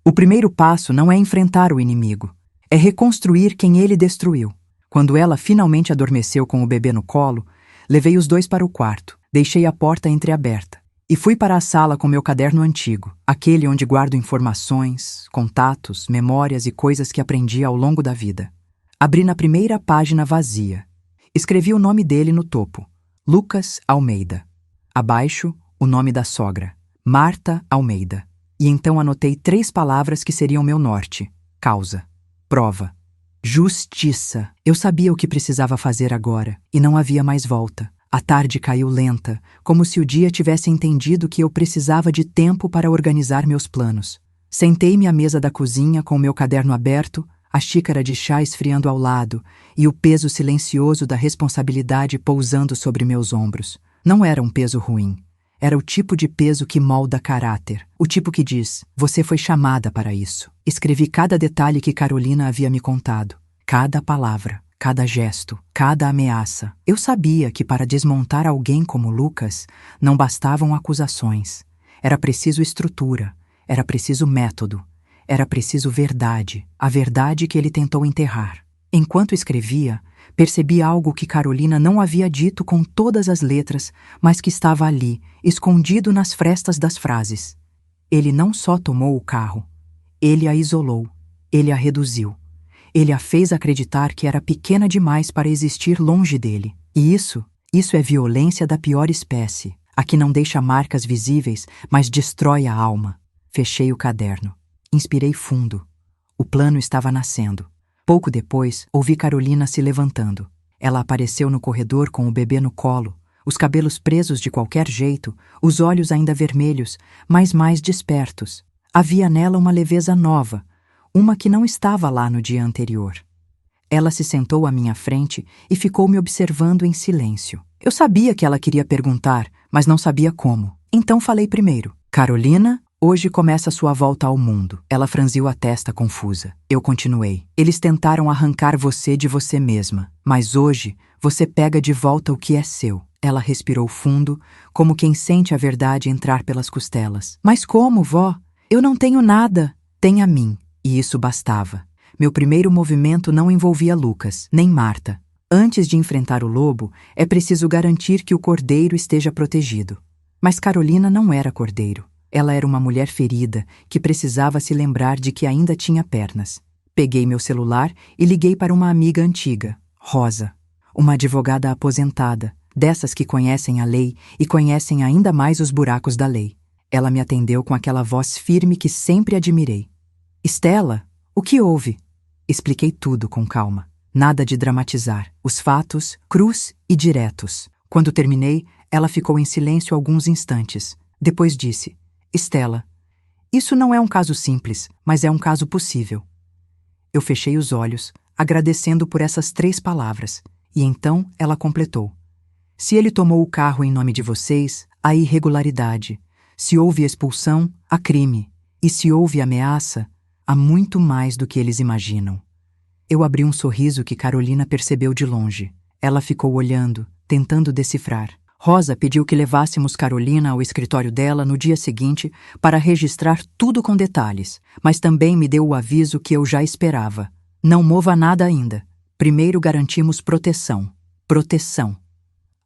O primeiro passo não é enfrentar o inimigo, é reconstruir quem ele destruiu. Quando ela finalmente adormeceu com o bebê no colo, levei os dois para o quarto, deixei a porta entreaberta e fui para a sala com meu caderno antigo, aquele onde guardo informações, contatos, memórias e coisas que aprendi ao longo da vida. Abri na primeira página vazia. Escrevi o nome dele no topo, Lucas Almeida. Abaixo, o nome da sogra, Marta Almeida. E então anotei 3 palavras que seriam meu norte: causa, prova, justiça. Eu sabia o que precisava fazer agora, e não havia mais volta. A tarde caiu lenta, como se o dia tivesse entendido que eu precisava de tempo para organizar meus planos. Sentei-me à mesa da cozinha com o meu caderno aberto, a xícara de chá esfriando ao lado e o peso silencioso da responsabilidade pousando sobre meus ombros. Não era um peso ruim. Era o tipo de peso que molda caráter. O tipo que diz, você foi chamada para isso. Escrevi cada detalhe que Carolina havia me contado. Cada palavra, cada gesto, cada ameaça. Eu sabia que para desmontar alguém como Lucas, não bastavam acusações. Era preciso estrutura, era preciso método, era preciso verdade, a verdade que ele tentou enterrar. Enquanto escrevia, percebi algo que Carolina não havia dito com todas as letras, mas que estava ali, escondido nas frestas das frases. Ele não só tomou o carro, ele a isolou, ele a reduziu. Ele a fez acreditar que era pequena demais para existir longe dele. E isso é violência da pior espécie, a que não deixa marcas visíveis, mas destrói a alma. Fechei o caderno. Inspirei fundo. O plano estava nascendo. Pouco depois, ouvi Carolina se levantando. Ela apareceu no corredor com o bebê no colo, os cabelos presos de qualquer jeito, os olhos ainda vermelhos, mas mais despertos. Havia nela uma leveza nova, uma que não estava lá no dia anterior. Ela se sentou à minha frente e ficou me observando em silêncio. Eu sabia que ela queria perguntar, mas não sabia como. Então falei primeiro. Carolina, hoje começa sua volta ao mundo. Ela franziu a testa confusa. Eu continuei. Eles tentaram arrancar você de você mesma, mas hoje você pega de volta o que é seu. Ela respirou fundo, como quem sente a verdade entrar pelas costelas. Mas como, vó? Eu não tenho nada. Tem a mim. E isso bastava. Meu primeiro movimento não envolvia Lucas, nem Marta. Antes de enfrentar o lobo, é preciso garantir que o cordeiro esteja protegido. Mas Carolina não era cordeiro. Ela era uma mulher ferida, que precisava se lembrar de que ainda tinha pernas. Peguei meu celular e liguei para uma amiga antiga, Rosa, uma advogada aposentada, dessas que conhecem a lei e conhecem ainda mais os buracos da lei. Ela me atendeu com aquela voz firme que sempre admirei. Estela, o que houve? Expliquei tudo com calma. Nada de dramatizar. Os fatos, crus e diretos. Quando terminei, ela ficou em silêncio alguns instantes. Depois disse, Estela, isso não é um caso simples, mas é um caso possível. Eu fechei os olhos, agradecendo por essas 3 palavras, e então ela completou. Se ele tomou o carro em nome de vocês, há irregularidade. Se houve expulsão, há crime. E se houve ameaça, há muito mais do que eles imaginam. Eu abri um sorriso que Carolina percebeu de longe. Ela ficou olhando, tentando decifrar. Rosa pediu que levássemos Carolina ao escritório dela no dia seguinte para registrar tudo com detalhes, mas também me deu o aviso que eu já esperava. Não mova nada ainda. Primeiro garantimos proteção. Proteção.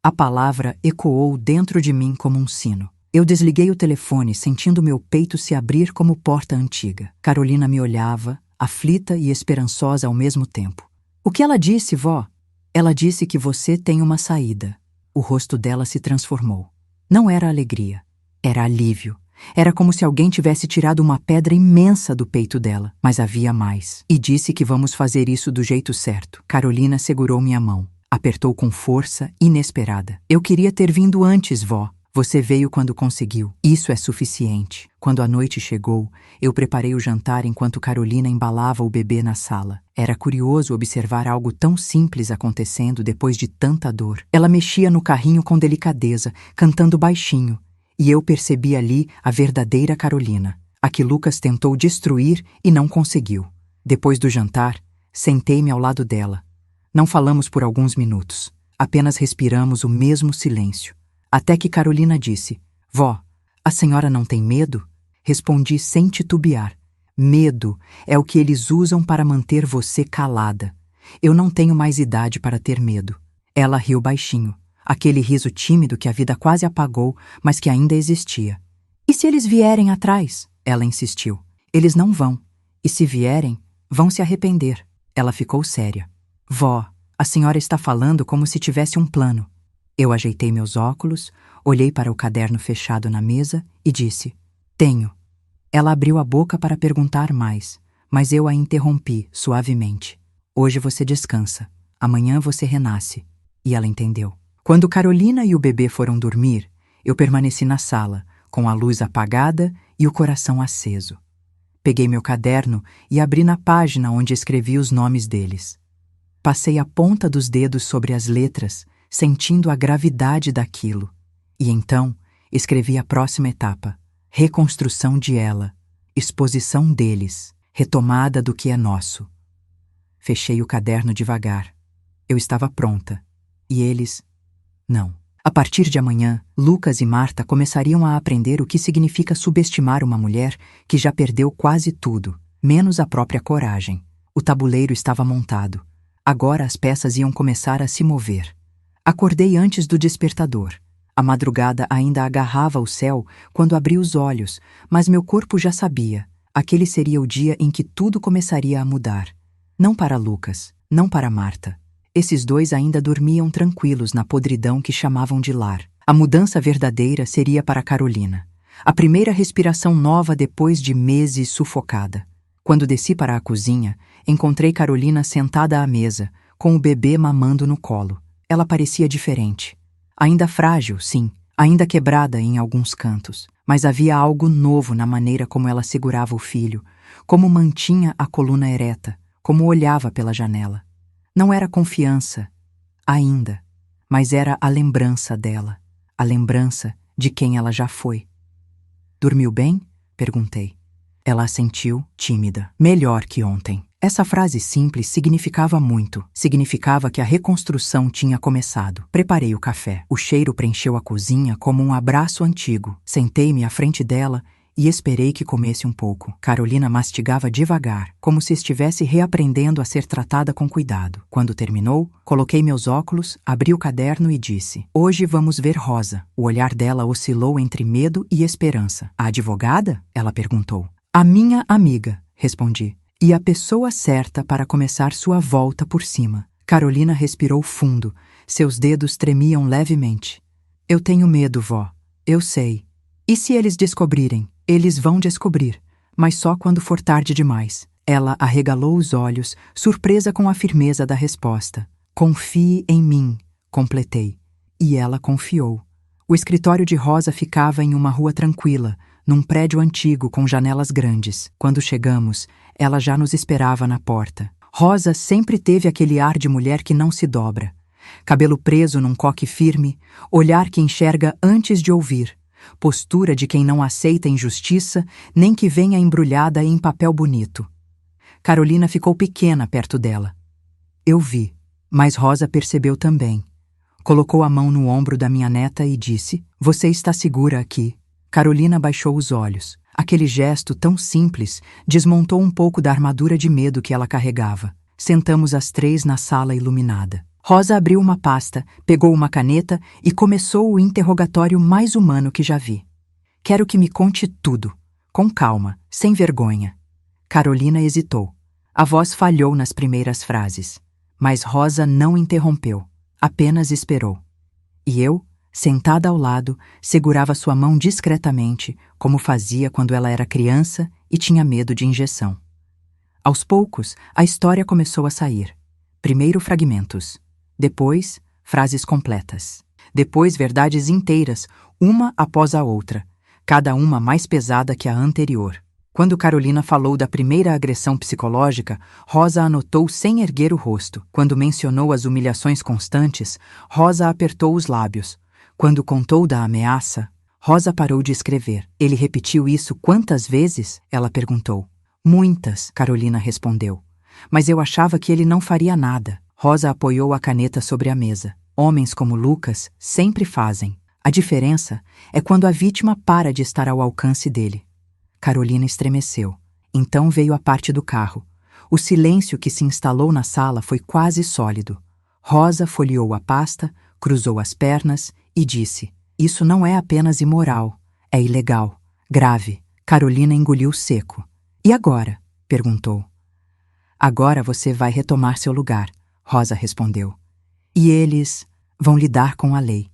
A palavra ecoou dentro de mim como um sino. Eu desliguei o telefone, sentindo meu peito se abrir como porta antiga. Carolina me olhava, aflita e esperançosa ao mesmo tempo. O que ela disse, vó? Ela disse que você tem uma saída. O rosto dela se transformou. Não era alegria, era alívio. Era como se alguém tivesse tirado uma pedra imensa do peito dela, mas havia mais. E disse que vamos fazer isso do jeito certo. Carolina segurou minha mão, apertou com força inesperada. Eu queria ter vindo antes, vó. Você veio quando conseguiu. Isso é suficiente. Quando a noite chegou, eu preparei o jantar enquanto Carolina embalava o bebê na sala. Era curioso observar algo tão simples acontecendo depois de tanta dor. Ela mexia no carrinho com delicadeza, cantando baixinho, e eu percebi ali a verdadeira Carolina, a que Lucas tentou destruir e não conseguiu. Depois do jantar, sentei-me ao lado dela. Não falamos por alguns minutos. Apenas respiramos o mesmo silêncio. Até que Carolina disse, vó, a senhora não tem medo? Respondi sem titubear. Medo é o que eles usam para manter você calada. Eu não tenho mais idade para ter medo. Ela riu baixinho, aquele riso tímido que a vida quase apagou, mas que ainda existia. E se eles vierem atrás? Ela insistiu. Eles não vão. E se vierem, vão se arrepender. Ela ficou séria. Vó, a senhora está falando como se tivesse um plano. Eu ajeitei meus óculos, olhei para o caderno fechado na mesa e disse: Tenho. Ela abriu a boca para perguntar mais, mas eu a interrompi suavemente. Hoje você descansa. Amanhã você renasce. E ela entendeu. Quando Carolina e o bebê foram dormir, eu permaneci na sala, com a luz apagada e o coração aceso. Peguei meu caderno e abri na página onde escrevi os nomes deles. Passei a ponta dos dedos sobre as letras, sentindo a gravidade daquilo. E então, escrevi a próxima etapa: reconstrução de ela, exposição deles, retomada do que é nosso. Fechei o caderno devagar. Eu estava pronta. E eles, não. A partir de amanhã, Lucas e Marta começariam a aprender o que significa subestimar uma mulher que já perdeu quase tudo, menos a própria coragem. O tabuleiro estava montado. Agora as peças iam começar a se mover. Acordei antes do despertador. A madrugada ainda agarrava o céu quando abri os olhos, mas meu corpo já sabia. Aquele seria o dia em que tudo começaria a mudar. Não para Lucas, não para Marta. Esses dois ainda dormiam tranquilos na podridão que chamavam de lar. A mudança verdadeira seria para Carolina. A primeira respiração nova depois de meses sufocada. Quando desci para a cozinha, encontrei Carolina sentada à mesa, com o bebê mamando no colo. Ela parecia diferente. Ainda frágil, sim, ainda quebrada em alguns cantos, mas havia algo novo na maneira como ela segurava o filho, como mantinha a coluna ereta, como olhava pela janela. Não era confiança, ainda, mas era a lembrança dela, a lembrança de quem ela já foi. Dormiu bem? Perguntei. Ela assentiu, tímida. Melhor que ontem. Essa frase simples significava muito. Significava que a reconstrução tinha começado. Preparei o café. O cheiro preencheu a cozinha como um abraço antigo. Sentei-me à frente dela e esperei que comesse um pouco. Carolina mastigava devagar, como se estivesse reaprendendo a ser tratada com cuidado. Quando terminou, coloquei meus óculos, abri o caderno e disse: Hoje vamos ver Rosa. O olhar dela oscilou entre medo e esperança. A advogada? Ela perguntou. A minha amiga, respondi. E a pessoa certa para começar sua volta por cima. Carolina respirou fundo. Seus dedos tremiam levemente. Eu tenho medo, vó. Eu sei. E se eles descobrirem? Eles vão descobrir, mas só quando for tarde demais. Ela arregalou os olhos, surpresa com a firmeza da resposta. Confie em mim, completei. E ela confiou. O escritório de Rosa ficava em uma rua tranquila, num prédio antigo com janelas grandes. Quando chegamos, ela já nos esperava na porta. Rosa sempre teve aquele ar de mulher que não se dobra. Cabelo preso num coque firme, olhar que enxerga antes de ouvir. Postura de quem não aceita injustiça, nem que venha embrulhada em papel bonito. Carolina ficou pequena perto dela. Eu vi, mas Rosa percebeu também. Colocou a mão no ombro da minha neta e disse: Você está segura aqui. Carolina baixou os olhos. Aquele gesto tão simples desmontou um pouco da armadura de medo que ela carregava. Sentamos as três na sala iluminada. Rosa abriu uma pasta, pegou uma caneta e começou o interrogatório mais humano que já vi. Quero que me conte tudo, com calma, sem vergonha. Carolina hesitou. A voz falhou nas primeiras frases, mas Rosa não interrompeu, apenas esperou. E eu, sentada ao lado, segurava sua mão discretamente, como fazia quando ela era criança e tinha medo de injeção. Aos poucos, a história começou a sair. Primeiro fragmentos. Depois, frases completas. Depois, verdades inteiras, uma após a outra, cada uma mais pesada que a anterior. Quando Carolina falou da primeira agressão psicológica, Rosa anotou sem erguer o rosto. Quando mencionou as humilhações constantes, Rosa apertou os lábios. Quando contou da ameaça, Rosa parou de escrever. Ele repetiu isso quantas vezes? Ela perguntou. Muitas, Carolina respondeu. Mas eu achava que ele não faria nada. Rosa apoiou a caneta sobre a mesa. Homens como Lucas sempre fazem. A diferença é quando a vítima para de estar ao alcance dele. Carolina estremeceu. Então veio a parte do carro. O silêncio que se instalou na sala foi quase sólido. Rosa folheou a pasta, cruzou as pernas e disse: "Isso não é apenas imoral, é ilegal, grave." Carolina engoliu seco. "E agora?" perguntou. "Agora você vai retomar seu lugar", Rosa respondeu. "E eles vão lidar com a lei."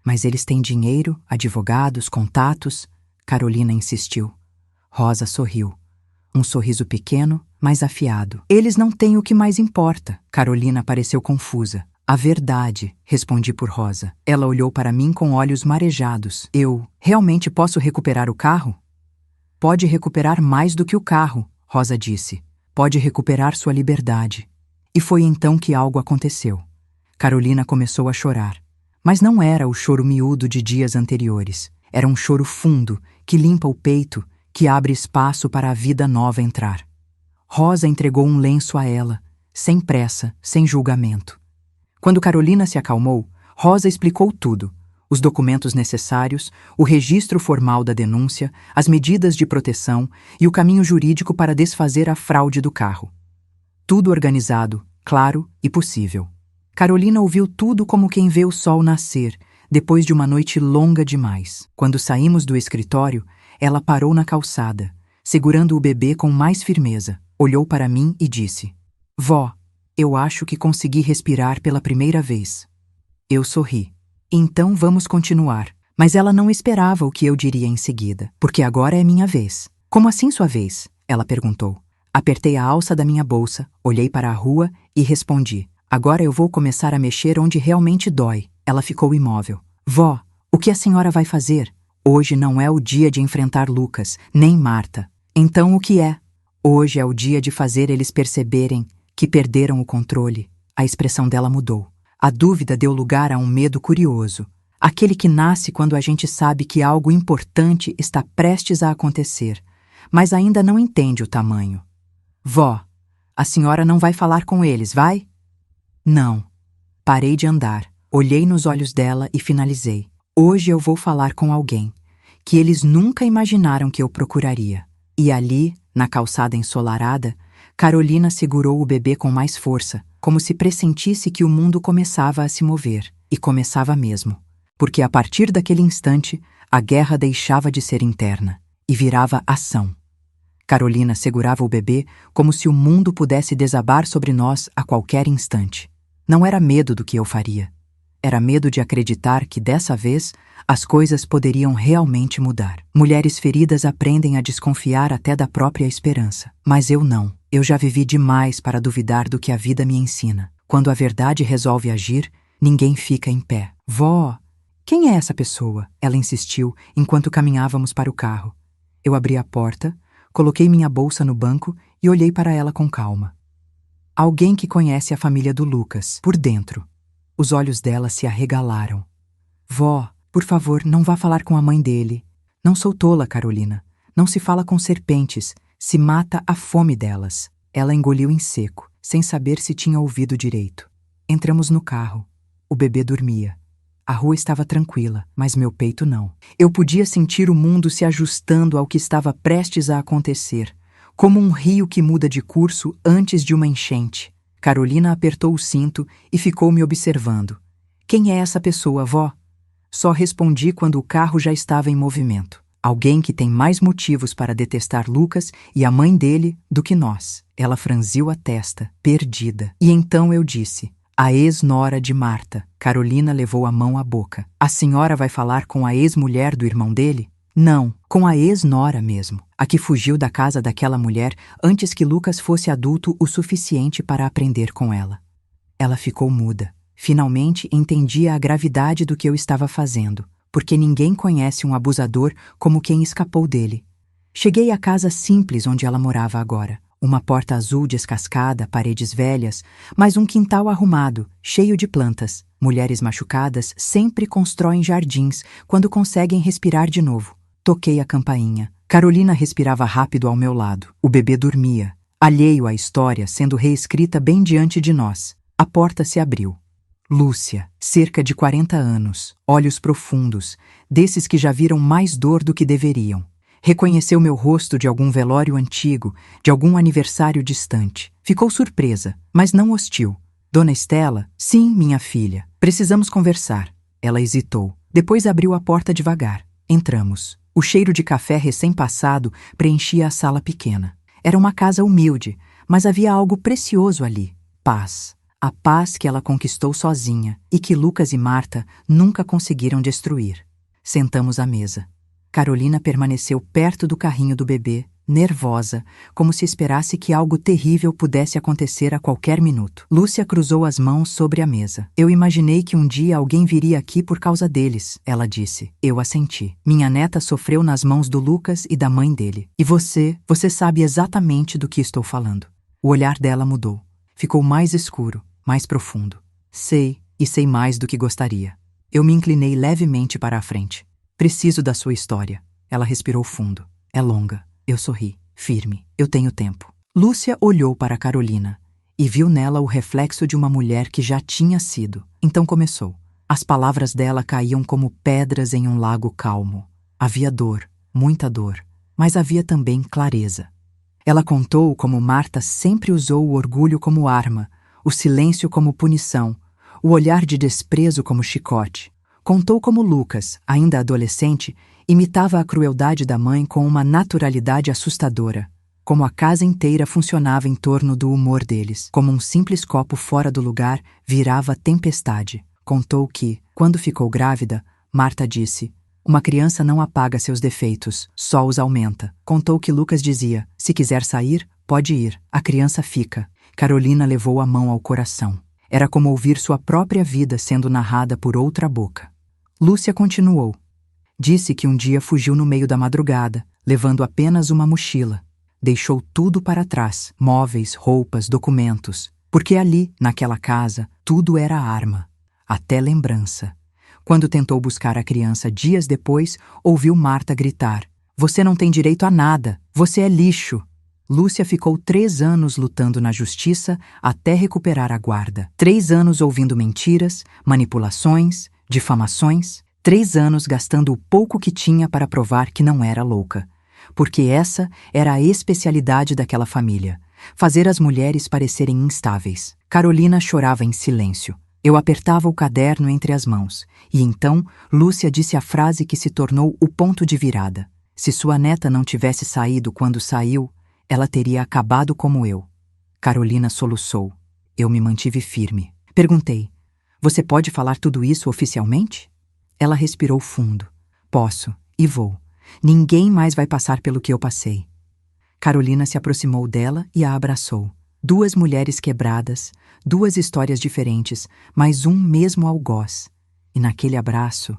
"Mas eles têm dinheiro, advogados, contatos?" Carolina insistiu. Rosa sorriu. Um sorriso pequeno, mas afiado. "Eles não têm o que mais importa." Carolina pareceu confusa. "A verdade", respondi por Rosa. Ela olhou para mim com olhos marejados. "Eu realmente posso recuperar o carro?" "Pode recuperar mais do que o carro", Rosa disse. "Pode recuperar sua liberdade." E foi então que algo aconteceu. Carolina começou a chorar. Mas não era o choro miúdo de dias anteriores. Era um choro fundo, que limpa o peito, que abre espaço para a vida nova entrar. Rosa entregou um lenço a ela, sem pressa, sem julgamento. Quando Carolina se acalmou, Rosa explicou tudo: os documentos necessários, o registro formal da denúncia, as medidas de proteção e o caminho jurídico para desfazer a fraude do carro. Tudo organizado, claro e possível. Carolina ouviu tudo como quem vê o sol nascer, depois de uma noite longa demais. Quando saímos do escritório, ela parou na calçada, segurando o bebê com mais firmeza, olhou para mim e disse: "Vó, eu acho que consegui respirar pela primeira vez." Eu sorri. "Então vamos continuar." Mas ela não esperava o que eu diria em seguida. "Porque agora é minha vez." "Como assim sua vez?" ela perguntou. Apertei a alça da minha bolsa, olhei para a rua e respondi: "Agora eu vou começar a mexer onde realmente dói." Ela ficou imóvel. "Vó, o que a senhora vai fazer?" "Hoje não é o dia de enfrentar Lucas, nem Marta." "Então o que é?" "Hoje é o dia de fazer eles perceberem que perderam o controle." A expressão dela mudou. A dúvida deu lugar a um medo curioso, aquele que nasce quando a gente sabe que algo importante está prestes a acontecer, mas ainda não entende o tamanho. "Vó, a senhora não vai falar com eles, vai?" "Não." Parei de andar, olhei nos olhos dela e finalizei: "Hoje eu vou falar com alguém que eles nunca imaginaram que eu procuraria." E ali, na calçada ensolarada, Carolina segurou o bebê com mais força, como se pressentisse que o mundo começava a se mover, e começava mesmo. Porque a partir daquele instante, a guerra deixava de ser interna e virava ação. Carolina segurava o bebê como se o mundo pudesse desabar sobre nós a qualquer instante. Não era medo do que eu faria. Era medo de acreditar que, dessa vez, as coisas poderiam realmente mudar. Mulheres feridas aprendem a desconfiar até da própria esperança. Mas eu não. Eu já vivi demais para duvidar do que a vida me ensina. Quando a verdade resolve agir, ninguém fica em pé. "Vó, quem é essa pessoa?" ela insistiu enquanto caminhávamos para o carro. Eu abri a porta, coloquei minha bolsa no banco e olhei para ela com calma. "Alguém que conhece a família do Lucas, por dentro." Os olhos dela se arregalaram. "Vó, por favor, não vá falar com a mãe dele." "Não sou tola, Carolina. Não se fala com serpentes, se mata a fome delas." Ela engoliu em seco, sem saber se tinha ouvido direito. Entramos no carro. O bebê dormia. A rua estava tranquila, mas meu peito não. Eu podia sentir o mundo se ajustando ao que estava prestes a acontecer, como um rio que muda de curso antes de uma enchente. Carolina apertou o cinto e ficou me observando. "Quem é essa pessoa, vó?" Só respondi quando o carro já estava em movimento. "Alguém que tem mais motivos para detestar Lucas e a mãe dele do que nós." Ela franziu a testa, perdida. E então eu disse: "A ex-nora de Marta." Carolina levou a mão à boca. "A senhora vai falar com a ex-mulher do irmão dele?" "Não, com a ex-nora mesmo, a que fugiu da casa daquela mulher antes que Lucas fosse adulto o suficiente para aprender com ela." Ela ficou muda. Finalmente entendia a gravidade do que eu estava fazendo, porque ninguém conhece um abusador como quem escapou dele. Cheguei à casa simples onde ela morava agora. Uma porta azul descascada, paredes velhas, mas um quintal arrumado, cheio de plantas. Mulheres machucadas sempre constroem jardins quando conseguem respirar de novo. Toquei a campainha. Carolina respirava rápido ao meu lado. O bebê dormia, alheio à história sendo reescrita bem diante de nós. A porta se abriu. Lúcia, cerca de 40 anos, olhos profundos, desses que já viram mais dor do que deveriam. Reconheceu meu rosto de algum velório antigo, de algum aniversário distante. Ficou surpresa, mas não hostil. Dona Estela? Sim, minha filha. Precisamos conversar. Ela hesitou. Depois abriu a porta devagar. Entramos. O cheiro de café recém-passado preenchia a sala pequena. Era uma casa humilde, mas havia algo precioso ali. Paz. A paz que ela conquistou sozinha e que Lucas e Marta nunca conseguiram destruir. Sentamos à mesa. Carolina permaneceu perto do carrinho do bebê, nervosa, como se esperasse que algo terrível pudesse acontecer a qualquer minuto. Lúcia cruzou as mãos sobre a mesa. Eu imaginei que um dia alguém viria aqui por causa deles, ela disse. Eu assenti. Minha neta sofreu nas mãos do Lucas e da mãe dele. E você sabe exatamente do que estou falando. O olhar dela mudou. Ficou mais escuro, mais profundo. Sei, e sei mais do que gostaria. Eu me inclinei levemente para a frente. Preciso da sua história. Ela respirou fundo. É longa. Eu sorri, firme. Eu tenho tempo. Lúcia olhou para Carolina e viu nela o reflexo de uma mulher que já tinha sido. Então começou. As palavras dela caíam como pedras em um lago calmo. Havia dor, muita dor, mas havia também clareza. Ela contou como Marta sempre usou o orgulho como arma, o silêncio como punição, o olhar de desprezo como chicote. Contou como Lucas, ainda adolescente, imitava a crueldade da mãe com uma naturalidade assustadora, como a casa inteira funcionava em torno do humor deles, como um simples copo fora do lugar virava tempestade. Contou que, quando ficou grávida, Marta disse: uma criança não apaga seus defeitos, só os aumenta. Contou que Lucas dizia: se quiser sair, pode ir, a criança fica. Carolina levou a mão ao coração. Era como ouvir sua própria vida sendo narrada por outra boca. Lúcia continuou. Disse que um dia fugiu no meio da madrugada, levando apenas uma mochila. Deixou tudo para trás, móveis, roupas, documentos, porque ali, naquela casa, tudo era arma, até lembrança. Quando tentou buscar a criança dias depois, ouviu Marta gritar: você não tem direito a nada, você é lixo. Lúcia ficou 3 anos lutando na justiça até recuperar a guarda. 3 anos ouvindo mentiras, manipulações, difamações. 3 anos gastando o pouco que tinha para provar que não era louca. Porque essa era a especialidade daquela família: fazer as mulheres parecerem instáveis. Carolina chorava em silêncio. Eu apertava o caderno entre as mãos, e então Lúcia disse a frase que se tornou o ponto de virada. Se sua neta não tivesse saído quando saiu, ela teria acabado como eu. Carolina soluçou. Eu me mantive firme. Perguntei: você pode falar tudo isso oficialmente? Ela respirou fundo. Posso, e vou. Ninguém mais vai passar pelo que eu passei. Carolina se aproximou dela e a abraçou. 2 mulheres quebradas, 2 histórias diferentes, mas um mesmo algoz. E naquele abraço,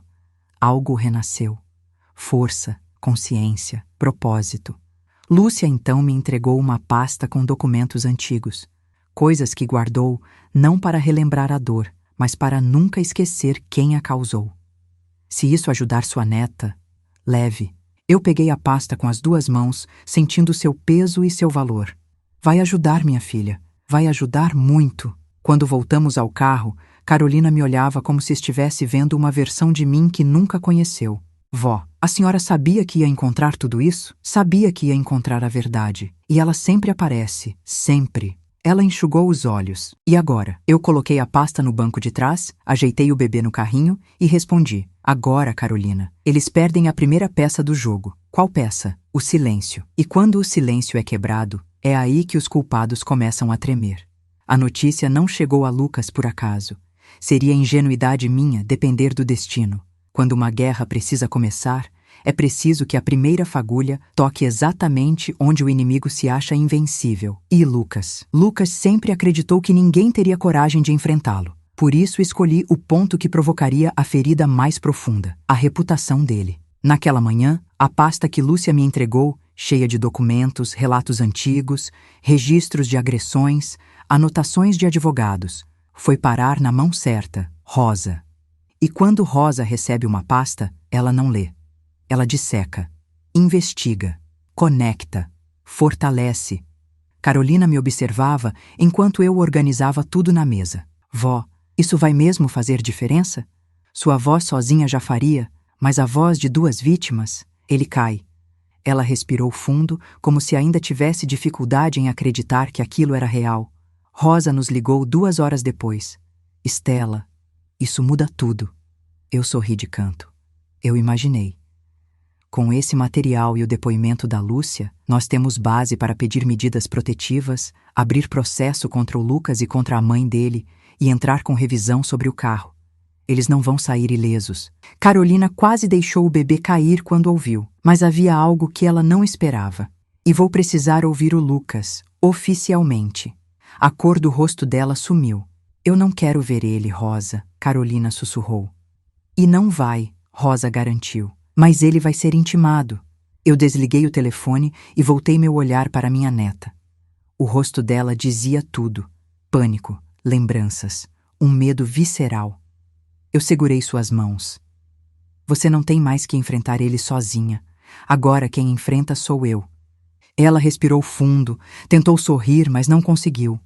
algo renasceu. Força, consciência, propósito. Lúcia então me entregou uma pasta com documentos antigos. Coisas que guardou não para relembrar a dor, mas para nunca esquecer quem a causou. Se isso ajudar sua neta, leve. Eu peguei a pasta com as 2 mãos, sentindo seu peso e seu valor. Vai ajudar, minha filha. Vai ajudar muito. Quando voltamos ao carro, Carolina me olhava como se estivesse vendo uma versão de mim que nunca conheceu. Vó, a senhora sabia que ia encontrar tudo isso? Sabia que ia encontrar a verdade. E ela sempre aparece. Sempre. Ela enxugou os olhos. E agora? Eu coloquei a pasta no banco de trás, ajeitei o bebê no carrinho e respondi: agora, Carolina, eles perdem a primeira peça do jogo. Qual peça? O silêncio. E quando o silêncio é quebrado, é aí que os culpados começam a tremer. A notícia não chegou a Lucas por acaso. Seria ingenuidade minha depender do destino. Quando uma guerra precisa começar, é preciso que a primeira fagulha toque exatamente onde o inimigo se acha invencível. E Lucas? Lucas sempre acreditou que ninguém teria coragem de enfrentá-lo. Por isso escolhi o ponto que provocaria a ferida mais profunda: a reputação dele. Naquela manhã, a pasta que Lúcia me entregou, cheia de documentos, relatos antigos, registros de agressões, anotações de advogados, foi parar na mão certa, Rosa. E quando Rosa recebe uma pasta, ela não lê. Ela disseca, investiga, conecta, fortalece. Carolina me observava enquanto eu organizava tudo na mesa. Vó, isso vai mesmo fazer diferença? Sua voz sozinha já faria, mas a voz de 2 vítimas? Ele cai. Ela respirou fundo, como se ainda tivesse dificuldade em acreditar que aquilo era real. Rosa nos ligou 2 horas depois. Estela, isso muda tudo. Eu sorri de canto. Eu imaginei. Com esse material e o depoimento da Lúcia, nós temos base para pedir medidas protetivas, abrir processo contra o Lucas e contra a mãe dele e entrar com revisão sobre o carro. Eles não vão sair ilesos. Carolina quase deixou o bebê cair quando ouviu, mas havia algo que ela não esperava. E vou precisar ouvir o Lucas, oficialmente. A cor do rosto dela sumiu. Eu não quero ver ele, Rosa, Carolina sussurrou. E não vai, Rosa garantiu. Mas ele vai ser intimado. Eu desliguei o telefone e voltei meu olhar para minha neta. O rosto dela dizia tudo. Pânico, lembranças, um medo visceral. Eu segurei suas mãos. Você não tem mais que enfrentar ele sozinha. Agora quem enfrenta sou eu. Ela respirou fundo, tentou sorrir, mas não conseguiu.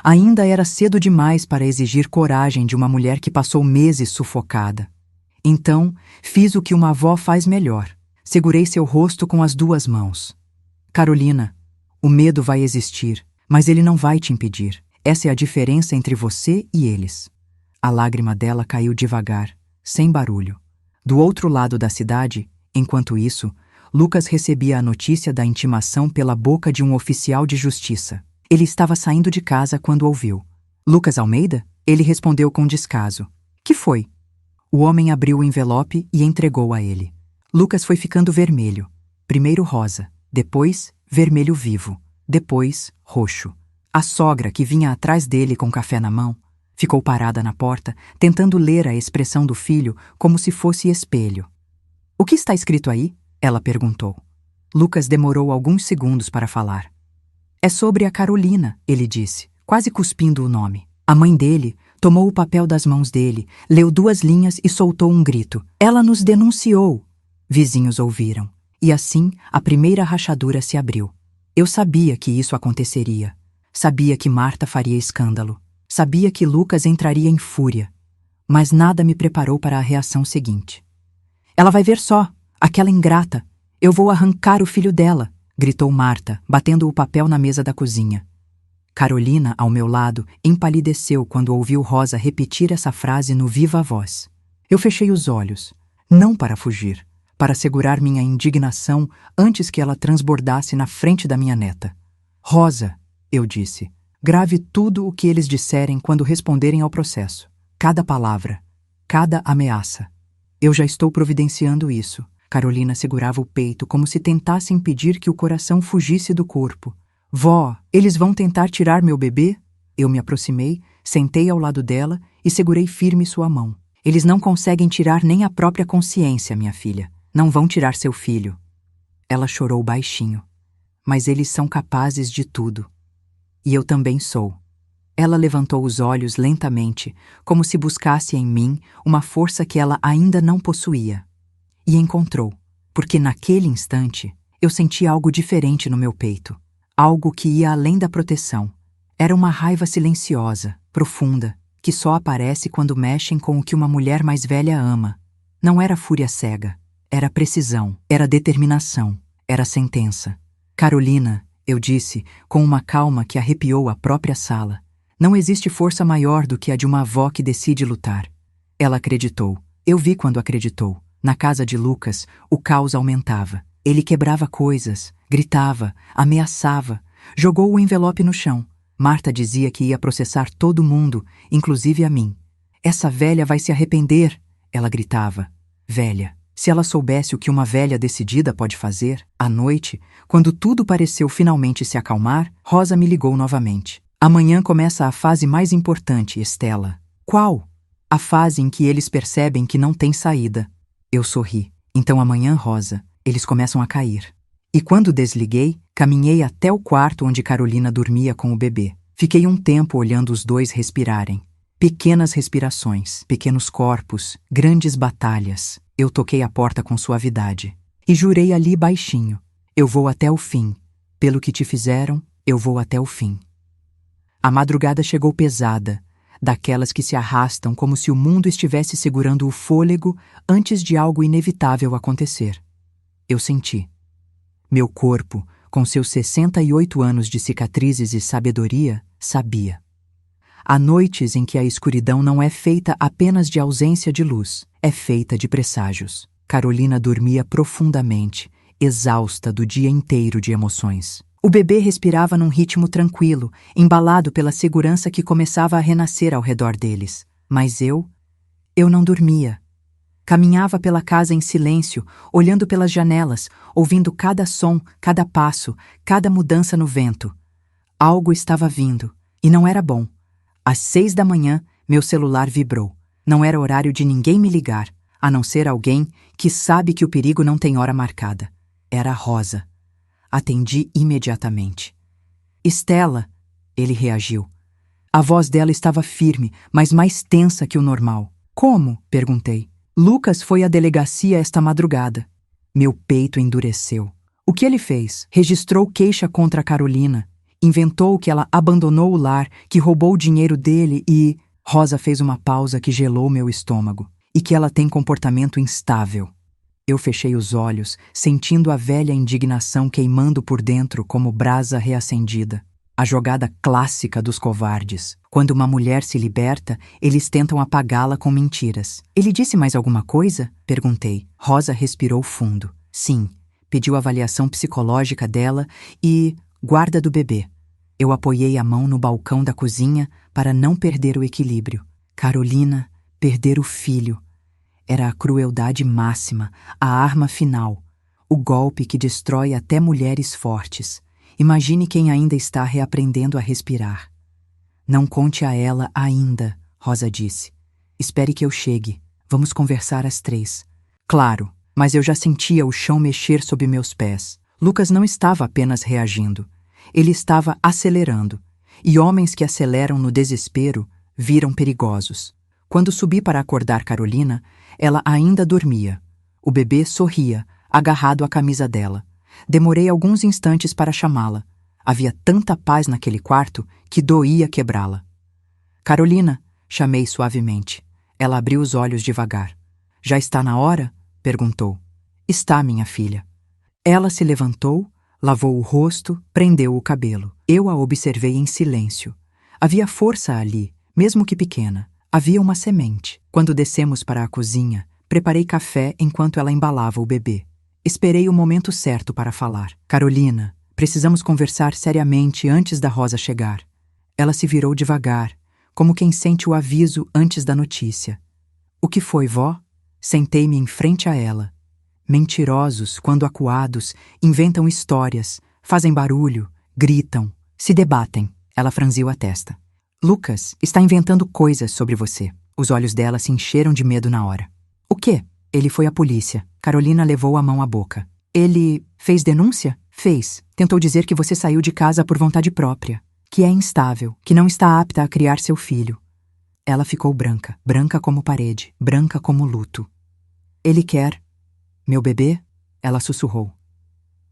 Ainda era cedo demais para exigir coragem de uma mulher que passou meses sufocada. Então, fiz o que uma avó faz melhor. Segurei seu rosto com as 2 mãos. Carolina, o medo vai existir, mas ele não vai te impedir. Essa é a diferença entre você e eles. A lágrima dela caiu devagar, sem barulho. Do outro lado da cidade, enquanto isso, Lucas recebia a notícia da intimação pela boca de um oficial de justiça. Ele estava saindo de casa quando ouviu. Lucas Almeida? Ele respondeu com descaso. Que foi? O homem abriu o envelope e entregou a ele. Lucas foi ficando vermelho. Primeiro rosa, depois vermelho vivo, depois roxo. A sogra, que vinha atrás dele com café na mão, ficou parada na porta, tentando ler a expressão do filho como se fosse espelho. O que está escrito aí? Ela perguntou. Lucas demorou alguns segundos para falar. É sobre a Carolina, ele disse, quase cuspindo o nome. A mãe dele tomou o papel das mãos dele, leu 2 linhas e soltou um grito. Ela nos denunciou. Vizinhos ouviram. E assim, a primeira rachadura se abriu. Eu sabia que isso aconteceria. Sabia que Marta faria escândalo. Sabia que Lucas entraria em fúria. Mas nada me preparou para a reação seguinte. Ela vai ver só. Aquela ingrata. Eu vou arrancar o filho dela, gritou Marta, batendo o papel na mesa da cozinha. Carolina, ao meu lado, empalideceu quando ouviu Rosa repetir essa frase no viva voz. Eu fechei os olhos, não para fugir, para segurar minha indignação antes que ela transbordasse na frente da minha neta. Rosa, eu disse, grave tudo o que eles disserem quando responderem ao processo. Cada palavra, cada ameaça. Eu já estou providenciando isso. Carolina segurava o peito como se tentasse impedir que o coração fugisse do corpo. Vó, eles vão tentar tirar meu bebê? Eu me aproximei, sentei ao lado dela e segurei firme sua mão. Eles não conseguem tirar nem a própria consciência, minha filha. Não vão tirar seu filho. Ela chorou baixinho. Mas eles são capazes de tudo. E eu também sou. Ela levantou os olhos lentamente, como se buscasse em mim uma força que ela ainda não possuía. E encontrou, porque naquele instante eu senti algo diferente no meu peito. Algo que ia além da proteção. Era uma raiva silenciosa, profunda, que só aparece quando mexem com o que uma mulher mais velha ama. Não era fúria cega. Era precisão, era determinação, era sentença. Carolina, eu disse, com uma calma que arrepiou a própria sala. Não existe força maior do que a de uma avó que decide lutar. Ela acreditou. Eu vi quando acreditou. Na casa de Lucas, o caos aumentava. Ele quebrava coisas, gritava, ameaçava, jogou o envelope no chão. Marta dizia que ia processar todo mundo, inclusive a mim. Essa velha vai se arrepender, ela gritava. Velha. Se ela soubesse o que uma velha decidida pode fazer, à noite, quando tudo pareceu finalmente se acalmar, Rosa me ligou novamente. Amanhã começa a fase mais importante, Estela. Qual? A fase em que eles percebem que não tem saída. Eu sorri. Então amanhã, Rosa, eles começam a cair. E quando desliguei, caminhei até o quarto onde Carolina dormia com o bebê. Fiquei um tempo olhando os dois respirarem. Pequenas respirações, pequenos corpos, grandes batalhas. Eu toquei a porta com suavidade. E jurei ali baixinho. Eu vou até o fim. Pelo que te fizeram, eu vou até o fim. A madrugada chegou pesada, daquelas que se arrastam como se o mundo estivesse segurando o fôlego antes de algo inevitável acontecer. Eu senti. Meu corpo, com seus 68 anos de cicatrizes e sabedoria, sabia. Há noites em que a escuridão não é feita apenas de ausência de luz, é feita de presságios. Carolina dormia profundamente, exausta do dia inteiro de emoções. O bebê respirava num ritmo tranquilo, embalado pela segurança que começava a renascer ao redor deles. Mas eu não dormia. Caminhava pela casa em silêncio, olhando pelas janelas, ouvindo cada som, cada passo, cada mudança no vento. Algo estava vindo, e não era bom. Às 6 da manhã, meu celular vibrou. Não era horário de ninguém me ligar, a não ser alguém que sabe que o perigo não tem hora marcada. Era Rosa. Atendi imediatamente. Estela, ele reagiu. A voz dela estava firme, mas mais tensa que o normal. Como? Perguntei. Lucas foi à delegacia esta madrugada. Meu peito endureceu. O que ele fez? Registrou queixa contra a Carolina. Inventou que ela abandonou o lar, que roubou o dinheiro dele e... Rosa fez uma pausa que gelou meu estômago. E que ela tem comportamento instável. Eu fechei os olhos, sentindo a velha indignação queimando por dentro como brasa reacendida. A jogada clássica dos covardes. Quando uma mulher se liberta, eles tentam apagá-la com mentiras. Ele disse mais alguma coisa? Perguntei. Rosa respirou fundo. Sim. Pediu avaliação psicológica dela e guarda do bebê. Eu apoiei a mão no balcão da cozinha para não perder o equilíbrio. Carolina, perder o filho. Era a crueldade máxima, a arma final, o golpe que destrói até mulheres fortes. Imagine quem ainda está reaprendendo a respirar. Não conte a ela ainda, Rosa disse. Espere que eu chegue. Vamos conversar às 3. Claro, mas eu já sentia o chão mexer sob meus pés. Lucas não estava apenas reagindo. Ele estava acelerando. E homens que aceleram no desespero viram perigosos. Quando subi para acordar Carolina, ela ainda dormia. O bebê sorria, agarrado à camisa dela. Demorei alguns instantes para chamá-la. Havia tanta paz naquele quarto que doía quebrá-la. Carolina, chamei suavemente. Ela abriu os olhos devagar. Já está na hora? Perguntou. Está, minha filha. Ela se levantou, lavou o rosto, prendeu o cabelo. Eu a observei em silêncio. Havia força ali, mesmo que pequena. Havia uma semente. Quando descemos para a cozinha, preparei café enquanto ela embalava o bebê. Esperei o momento certo para falar. Carolina, precisamos conversar seriamente antes da Rosa chegar. Ela se virou devagar, como quem sente o aviso antes da notícia. O que foi, vó? Sentei-me em frente a ela. Mentirosos, quando acuados, inventam histórias, fazem barulho, gritam, se debatem. Ela franziu a testa. Lucas está inventando coisas sobre você. Os olhos dela se encheram de medo na hora. O quê? Ele foi à polícia. Carolina levou a mão à boca. Ele fez denúncia? Fez. Tentou dizer que você saiu de casa por vontade própria, que é instável, que não está apta a criar seu filho. Ela ficou branca, branca como parede, branca como luto. Ele quer... Meu bebê? Ela sussurrou.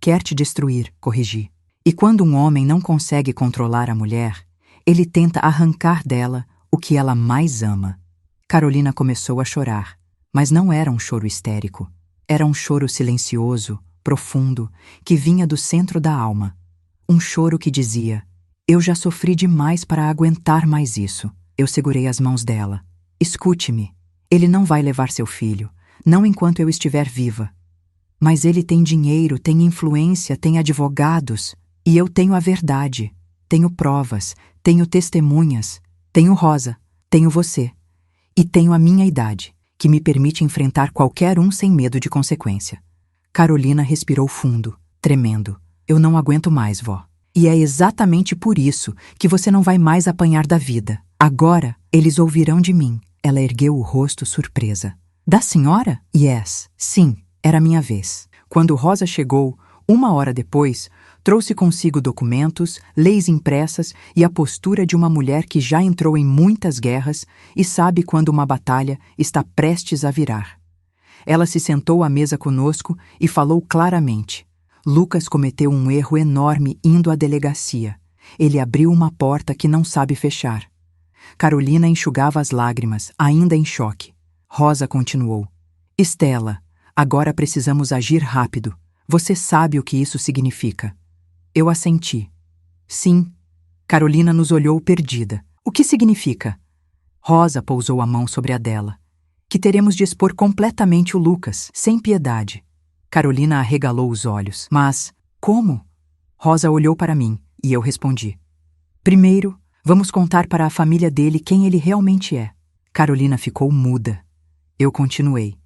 Quer te destruir, corrigi. E quando um homem não consegue controlar a mulher, ele tenta arrancar dela o que ela mais ama. Carolina começou a chorar, mas não era um choro histérico. Era um choro silencioso, profundo, que vinha do centro da alma. Um choro que dizia, eu já sofri demais para aguentar mais isso. Eu segurei as mãos dela. Escute-me. Ele não vai levar seu filho, não enquanto eu estiver viva. Mas ele tem dinheiro, tem influência, tem advogados, e eu tenho a verdade. Tenho provas, tenho testemunhas, tenho Rosa, tenho você. E tenho a minha idade, que me permite enfrentar qualquer um sem medo de consequência. Carolina respirou fundo, tremendo. Eu não aguento mais, vó. E é exatamente por isso que você não vai mais apanhar da vida. Agora, eles ouvirão de mim. Ela ergueu o rosto surpresa. Da senhora? Yes, sim, era minha vez. Quando Rosa chegou, 1 hora depois, trouxe consigo documentos, leis impressas e a postura de uma mulher que já entrou em muitas guerras e sabe quando uma batalha está prestes a virar. Ela se sentou à mesa conosco e falou claramente. Lucas cometeu um erro enorme indo à delegacia. Ele abriu uma porta que não sabe fechar. Carolina enxugava as lágrimas, ainda em choque. Rosa continuou. Estela, agora precisamos agir rápido. Você sabe o que isso significa. Eu assenti. Sim. Carolina nos olhou perdida. O que significa? Rosa pousou a mão sobre a dela. Que teremos de expor completamente o Lucas, sem piedade. Carolina arregalou os olhos. Mas, como? Rosa olhou para mim, e eu respondi. Primeiro, vamos contar para a família dele quem ele realmente é. Carolina ficou muda. Eu continuei.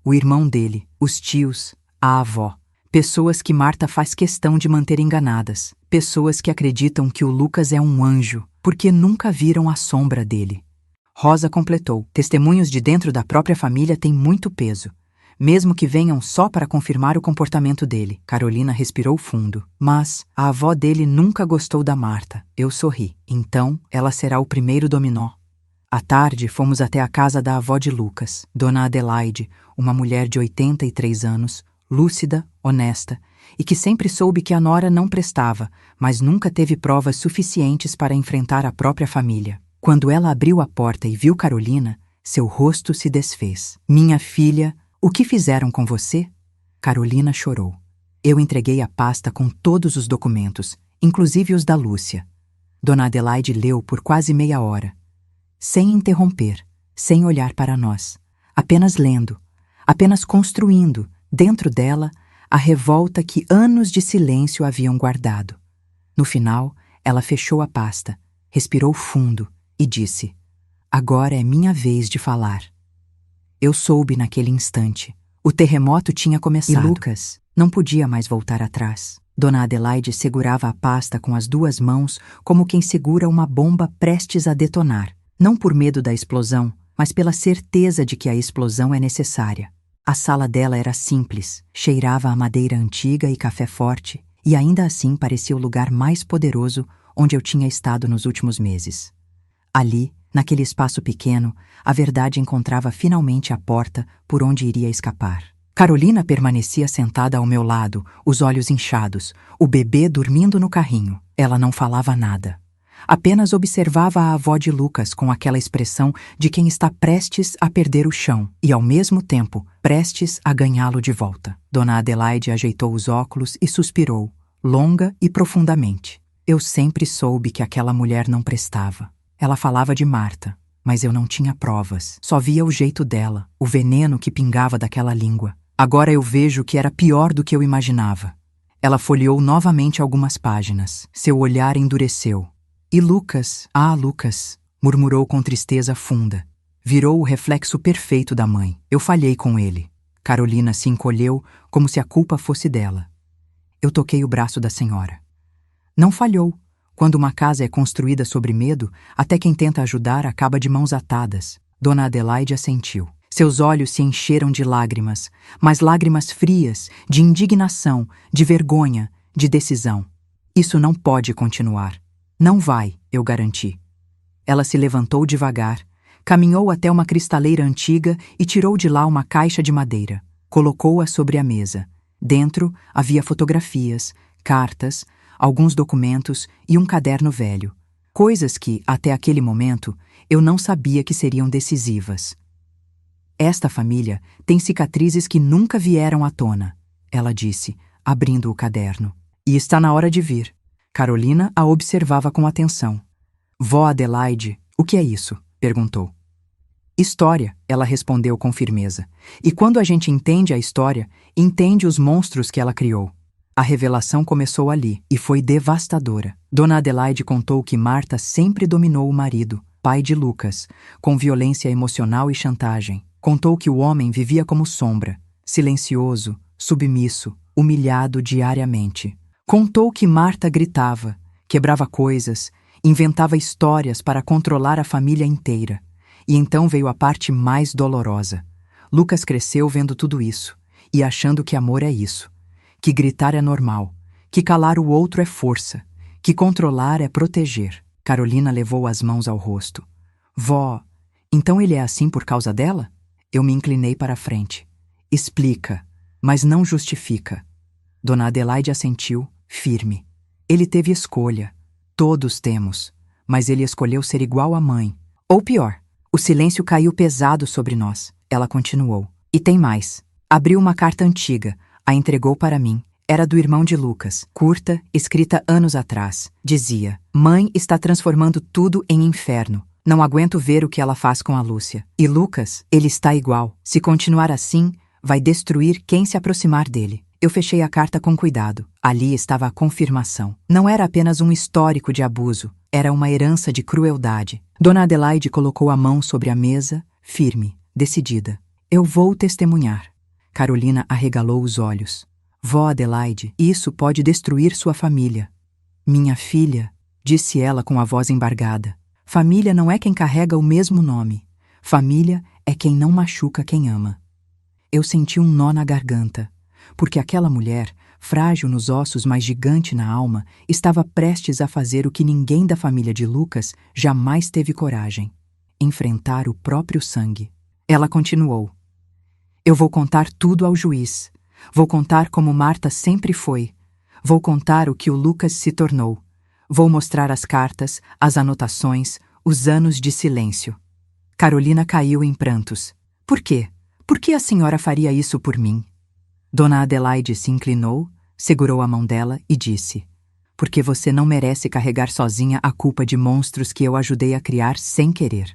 O irmão dele, os tios, a avó. Pessoas que Marta faz questão de manter enganadas. Pessoas que acreditam que o Lucas é um anjo, porque nunca viram a sombra dele. Rosa completou. Testemunhos de dentro da própria família têm muito peso, mesmo que venham só para confirmar o comportamento dele. Carolina respirou fundo. Mas a avó dele nunca gostou da Marta. Eu sorri. Então, ela será o primeiro dominó. À tarde, fomos até a casa da avó de Lucas, Dona Adelaide, uma mulher de 83 anos, lúcida, honesta, e que sempre soube que a nora não prestava, mas nunca teve provas suficientes para enfrentar a própria família. Quando ela abriu a porta e viu Carolina, seu rosto se desfez. Minha filha, o que fizeram com você? Carolina chorou. Eu entreguei a pasta com todos os documentos, inclusive os da Lúcia. Dona Adelaide leu por quase meia hora, sem interromper, sem olhar para nós, apenas lendo, apenas construindo, dentro dela, a revolta que anos de silêncio haviam guardado. No final, ela fechou a pasta, respirou fundo e disse: Agora é minha vez de falar. Eu soube naquele instante. O terremoto tinha começado. E Lucas não podia mais voltar atrás. Dona Adelaide segurava a pasta com as duas mãos como quem segura uma bomba prestes a detonar. Não por medo da explosão, mas pela certeza de que a explosão é necessária. A sala dela era simples, cheirava a madeira antiga e café forte, e ainda assim parecia o lugar mais poderoso onde eu tinha estado nos últimos meses. Ali, naquele espaço pequeno, a verdade encontrava finalmente a porta por onde iria escapar. Carolina permanecia sentada ao meu lado, os olhos inchados, o bebê dormindo no carrinho. Ela não falava nada. Apenas observava a avó de Lucas com aquela expressão de quem está prestes a perder o chão e, ao mesmo tempo, prestes a ganhá-lo de volta. Dona Adelaide ajeitou os óculos e suspirou, longa e profundamente. Eu sempre soube que aquela mulher não prestava. Ela falava de Marta, mas eu não tinha provas. Só via o jeito dela, o veneno que pingava daquela língua. Agora eu vejo que era pior do que eu imaginava. Ela folheou novamente algumas páginas. Seu olhar endureceu. E Lucas, Lucas, murmurou com tristeza funda. Virou o reflexo perfeito da mãe. Eu falhei com ele. Carolina se encolheu como se a culpa fosse dela. Eu toquei o braço da senhora. Não falhou. Quando uma casa é construída sobre medo, até quem tenta ajudar acaba de mãos atadas. Dona Adelaide assentiu. Seus olhos se encheram de lágrimas, mas lágrimas frias, de indignação, de vergonha, de decisão. Isso não pode continuar. Não vai, eu garanti. Ela se levantou devagar, caminhou até uma cristaleira antiga e tirou de lá uma caixa de madeira. Colocou-a sobre a mesa. Dentro havia fotografias, cartas, alguns documentos e um caderno velho. Coisas que, até aquele momento, eu não sabia que seriam decisivas. Esta família tem cicatrizes que nunca vieram à tona, ela disse, abrindo o caderno. E está na hora de vir. Carolina a observava com atenção. Vó Adelaide, o que é isso? Perguntou. História, ela respondeu com firmeza. E quando a gente entende a história, entende os monstros que ela criou. A revelação começou ali e foi devastadora. Dona Adelaide contou que Marta sempre dominou o marido, pai de Lucas, com violência emocional e chantagem. Contou que o homem vivia como sombra, silencioso, submisso, humilhado diariamente. Contou que Marta gritava, quebrava coisas, inventava histórias para controlar a família inteira. E então veio a parte mais dolorosa. Lucas cresceu vendo tudo isso e achando que amor é isso, que gritar é normal, que calar o outro é força, que controlar é proteger. Carolina levou as mãos ao rosto. Vó, então ele é assim por causa dela? Eu me inclinei para a frente. Explica, mas não justifica. Dona Adelaide assentiu, firme. Ele teve escolha. Todos temos. Mas ele escolheu ser igual à mãe. Ou pior, o silêncio caiu pesado sobre nós. Ela continuou. E tem mais. Abriu uma carta antiga, A entregou para mim. Era do irmão de Lucas, curta, escrita anos atrás. Dizia: Mãe está transformando tudo em inferno. Não aguento ver o que ela faz com a Lúcia. E Lucas, ele está igual. Se continuar assim, vai destruir quem se aproximar dele. Eu fechei a carta com cuidado. Ali estava a confirmação. Não era apenas um histórico de abuso, era uma herança de crueldade. Dona Adelaide colocou a mão sobre a mesa, firme, decidida. Eu vou testemunhar. Carolina arregalou os olhos. Vó Adelaide, isso pode destruir sua família. Minha filha, disse ela com a voz embargada. Família não é quem carrega o mesmo nome. Família é quem não machuca quem ama. Eu senti um nó na garganta, porque aquela mulher, frágil nos ossos, mas gigante na alma, estava prestes a fazer o que ninguém da família de Lucas jamais teve coragem: enfrentar o próprio sangue. Ela continuou. Eu vou contar tudo ao juiz. Vou contar como Marta sempre foi. Vou contar o que o Lucas se tornou. Vou mostrar as cartas, as anotações, os anos de silêncio. Carolina caiu em prantos. Por quê? Por que a senhora faria isso por mim? Dona Adelaide se inclinou, segurou a mão dela e disse: Porque você não merece carregar sozinha a culpa de monstros que eu ajudei a criar sem querer.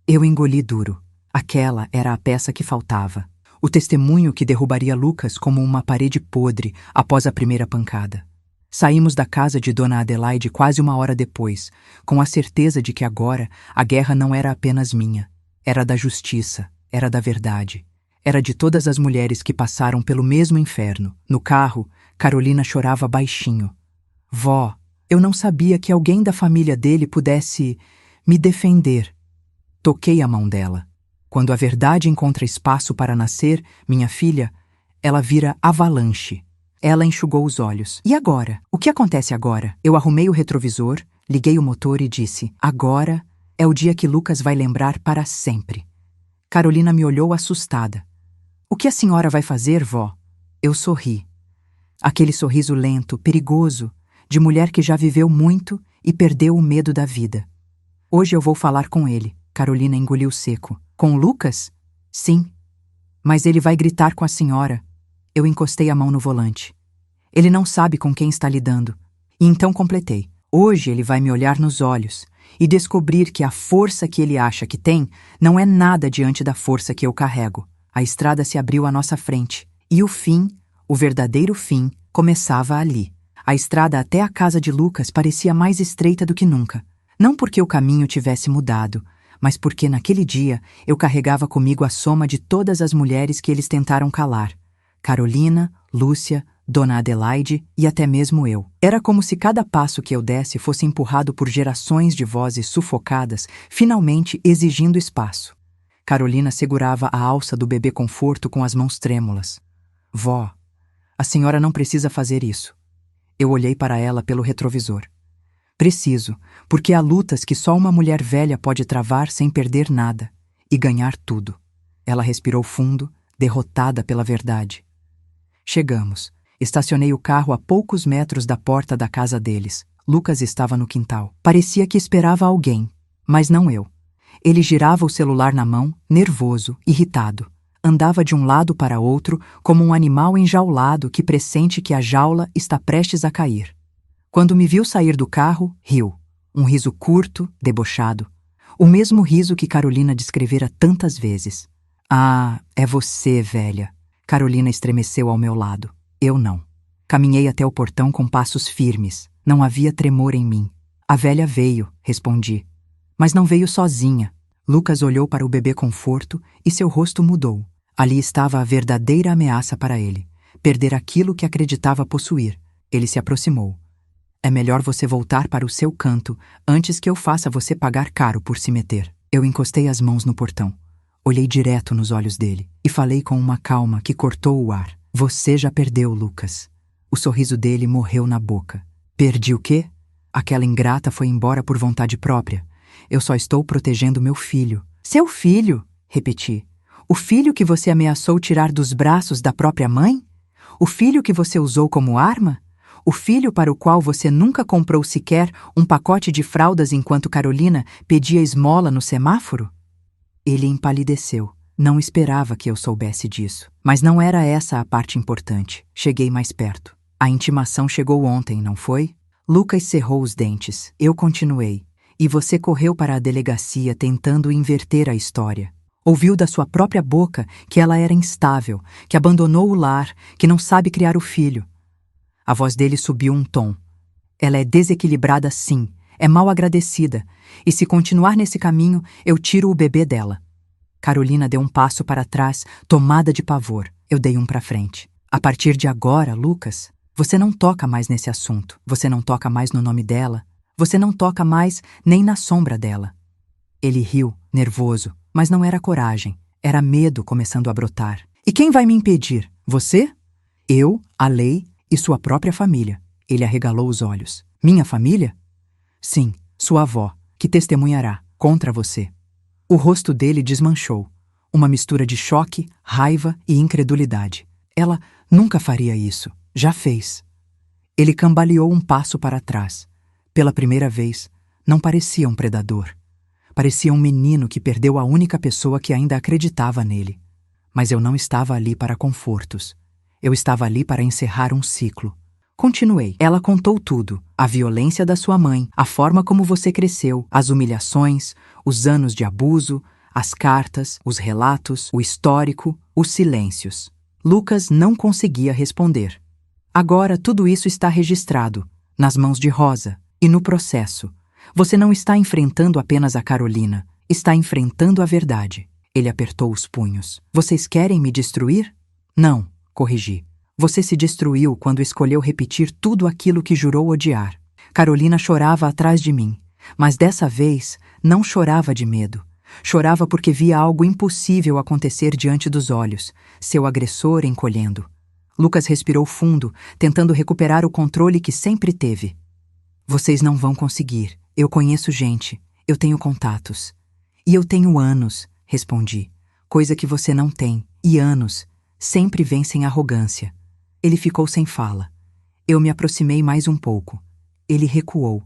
Eu engoli duro. Aquela era a peça que faltava. O testemunho que derrubaria Lucas como uma parede podre após a primeira pancada. Saímos da casa de Dona Adelaide quase 1 hora depois, com a certeza de que agora a guerra não era apenas minha. Era da justiça, era da verdade. Era de todas as mulheres que passaram pelo mesmo inferno. No carro, Carolina chorava baixinho. Vó, eu não sabia que alguém da família dele pudesse me defender. Toquei a mão dela. Quando a verdade encontra espaço para nascer, minha filha, ela vira avalanche. Ela enxugou os olhos. E agora? O que acontece agora? Eu arrumei o retrovisor, liguei o motor e disse: Agora é o dia que Lucas vai lembrar para sempre. Carolina me olhou assustada. O que a senhora vai fazer, vó? Eu sorri. Aquele sorriso lento, perigoso, de mulher que já viveu muito e perdeu o medo da vida. Hoje eu vou falar com ele. Carolina engoliu seco. Com o Lucas? Sim. Mas ele vai gritar com a senhora. Eu encostei a mão no volante. Ele não sabe com quem está lidando. E então completei. Hoje ele vai me olhar nos olhos e descobrir que a força que ele acha que tem não é nada diante da força que eu carrego. A estrada se abriu à nossa frente. E o fim, o verdadeiro fim, começava ali. A estrada até a casa de Lucas parecia mais estreita do que nunca. Não porque o caminho tivesse mudado, mas porque naquele dia eu carregava comigo a soma de todas as mulheres que eles tentaram calar. Carolina, Lúcia, Dona Adelaide e até mesmo eu. Era como se cada passo que eu desse fosse empurrado por gerações de vozes sufocadas, finalmente exigindo espaço. Carolina segurava a alça do bebê conforto com as mãos trêmulas. Vó, a senhora não precisa fazer isso. Eu olhei para ela pelo retrovisor. Preciso, porque há lutas que só uma mulher velha pode travar sem perder nada e ganhar tudo. Ela respirou fundo, derrotada pela verdade. Chegamos. Estacionei o carro a poucos metros da porta da casa deles. Lucas estava no quintal. Parecia que esperava alguém, mas não eu. Ele girava o celular na mão, nervoso, irritado. Andava de um lado para outro como um animal enjaulado que pressente que a jaula está prestes a cair. Quando me viu sair do carro, riu. Um riso curto, debochado. O mesmo riso que Carolina descrevera tantas vezes. Ah, é você, velha. Carolina estremeceu ao meu lado. Eu não. Caminhei até o portão com passos firmes. Não havia tremor em mim. A velha veio, respondi. Mas não veio sozinha. Lucas olhou para o bebê conforto e seu rosto mudou. Ali estava a verdadeira ameaça para ele. Perder aquilo que acreditava possuir. Ele se aproximou. É melhor você voltar para o seu canto antes que eu faça você pagar caro por se meter. Eu encostei as mãos no portão. Olhei direto nos olhos dele e falei com uma calma que cortou o ar. Você já perdeu, Lucas. O sorriso dele morreu na boca. Perdi o quê? Aquela ingrata foi embora por vontade própria. Eu só estou protegendo meu filho. Seu filho? Repeti. O filho que você ameaçou tirar dos braços da própria mãe? O filho que você usou como arma? O filho para o qual você nunca comprou sequer um pacote de fraldas enquanto Carolina pedia esmola no semáforo? Ele empalideceu. Não esperava que eu soubesse disso. Mas não era essa a parte importante. Cheguei mais perto. A intimação chegou ontem, não foi? Lucas cerrou os dentes. Eu continuei. E você correu para a delegacia tentando inverter a história. Ouviu da sua própria boca que ela era instável, que abandonou o lar, que não sabe criar o filho. A voz dele subiu um tom. Ela é desequilibrada sim, é mal agradecida, e se continuar nesse caminho, eu tiro o bebê dela. Carolina deu um passo para trás, tomada de pavor. Eu dei um para frente. A partir de agora, Lucas, você não toca mais nesse assunto. Você não toca mais no nome dela. Você não toca mais nem na sombra dela. Ele riu, nervoso, mas não era coragem. Era medo começando a brotar. E quem vai me impedir? Você? Eu, a lei e sua própria família. Ele arregalou os olhos. Minha família? Sim, sua avó, que testemunhará contra você. O rosto dele desmanchou. Uma mistura de choque, raiva e incredulidade. Ela nunca faria isso. Já fez. Ele cambaleou um passo para trás. Pela primeira vez, não parecia um predador. Parecia um menino que perdeu a única pessoa que ainda acreditava nele. Mas eu não estava ali para confortos. Eu estava ali para encerrar um ciclo. Continuei. Ela contou tudo. A violência da sua mãe, a forma como você cresceu, as humilhações, os anos de abuso, as cartas, os relatos, o histórico, os silêncios. Lucas não conseguia responder. Agora tudo isso está registrado, nas mãos de Rosa, e no processo. Você não está enfrentando apenas a Carolina, está enfrentando a verdade. Ele apertou os punhos. Vocês querem me destruir? Não, corrigi. Você se destruiu quando escolheu repetir tudo aquilo que jurou odiar. Carolina chorava atrás de mim, mas dessa vez não chorava de medo. Chorava porque via algo impossível acontecer diante dos olhos, seu agressor encolhendo. Lucas respirou fundo, tentando recuperar o controle que sempre teve. Vocês não vão conseguir. Eu conheço gente. Eu tenho contatos. E eu tenho anos, respondi. Coisa que você não tem. E anos sempre vencem arrogância. Ele ficou sem fala. Eu me aproximei mais um pouco. Ele recuou.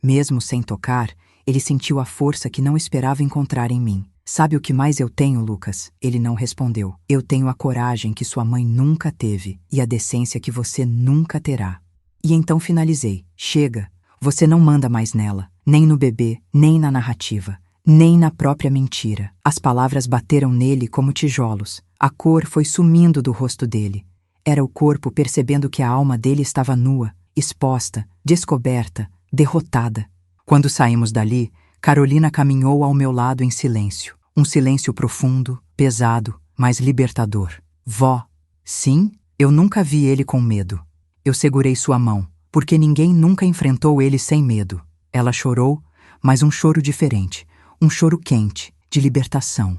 Mesmo sem tocar, ele sentiu a força que não esperava encontrar em mim. Sabe o que mais eu tenho, Lucas? Ele não respondeu. Eu tenho a coragem que sua mãe nunca teve e a decência que você nunca terá. E então finalizei. Chega. Você não manda mais nela. Nem no bebê, nem na narrativa. Nem na própria mentira. As palavras bateram nele como tijolos. A cor foi sumindo do rosto dele. Era o corpo percebendo que a alma dele estava nua, exposta, descoberta, derrotada. Quando saímos dali, Carolina caminhou ao meu lado em silêncio. Um silêncio profundo, pesado, mas libertador. Vó. Sim, eu nunca vi ele com medo. Eu segurei sua mão, porque ninguém nunca enfrentou ele sem medo. Ela chorou, mas um choro diferente. Um choro quente, de libertação.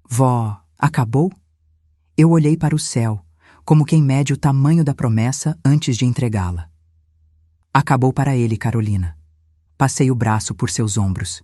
Vó, acabou? Eu olhei para o céu, como quem mede o tamanho da promessa antes de entregá-la. Acabou para ele, Carolina. Passei o braço por seus ombros.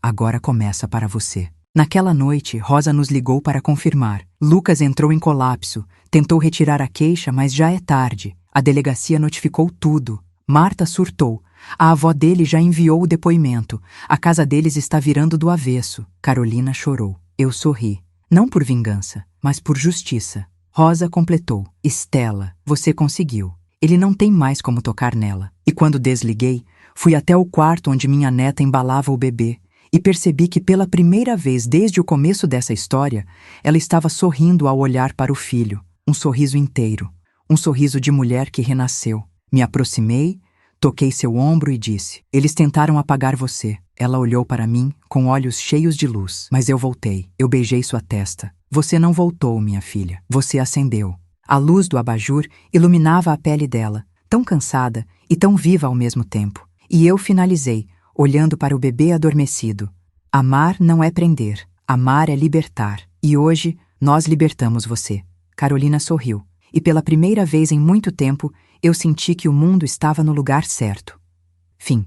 Agora começa para você. Naquela noite, Rosa nos ligou para confirmar. Lucas entrou em colapso, tentou retirar a queixa, mas já é tarde. A delegacia notificou tudo. Marta surtou. A avó dele já enviou o depoimento. A casa deles está virando do avesso. Carolina chorou. Eu sorri. Não por vingança, mas por justiça. Rosa completou. Estela, você conseguiu. Ele não tem mais como tocar nela. E quando desliguei, fui até o quarto onde minha neta embalava o bebê e percebi que pela primeira vez desde o começo dessa história, ela estava sorrindo ao olhar para o filho. Um sorriso inteiro. Um sorriso de mulher que renasceu. Me aproximei, toquei seu ombro e disse: eles tentaram apagar você. Ela olhou para mim com olhos cheios de luz. Mas eu voltei. Eu beijei sua testa. Você não voltou, minha filha. Você acendeu. A luz do abajur iluminava a pele dela, tão cansada e tão viva ao mesmo tempo. E eu finalizei, olhando para o bebê adormecido. Amar não é prender. Amar é libertar. E hoje, nós libertamos você. Carolina sorriu. E pela primeira vez em muito tempo, eu senti que o mundo estava no lugar certo. Fim.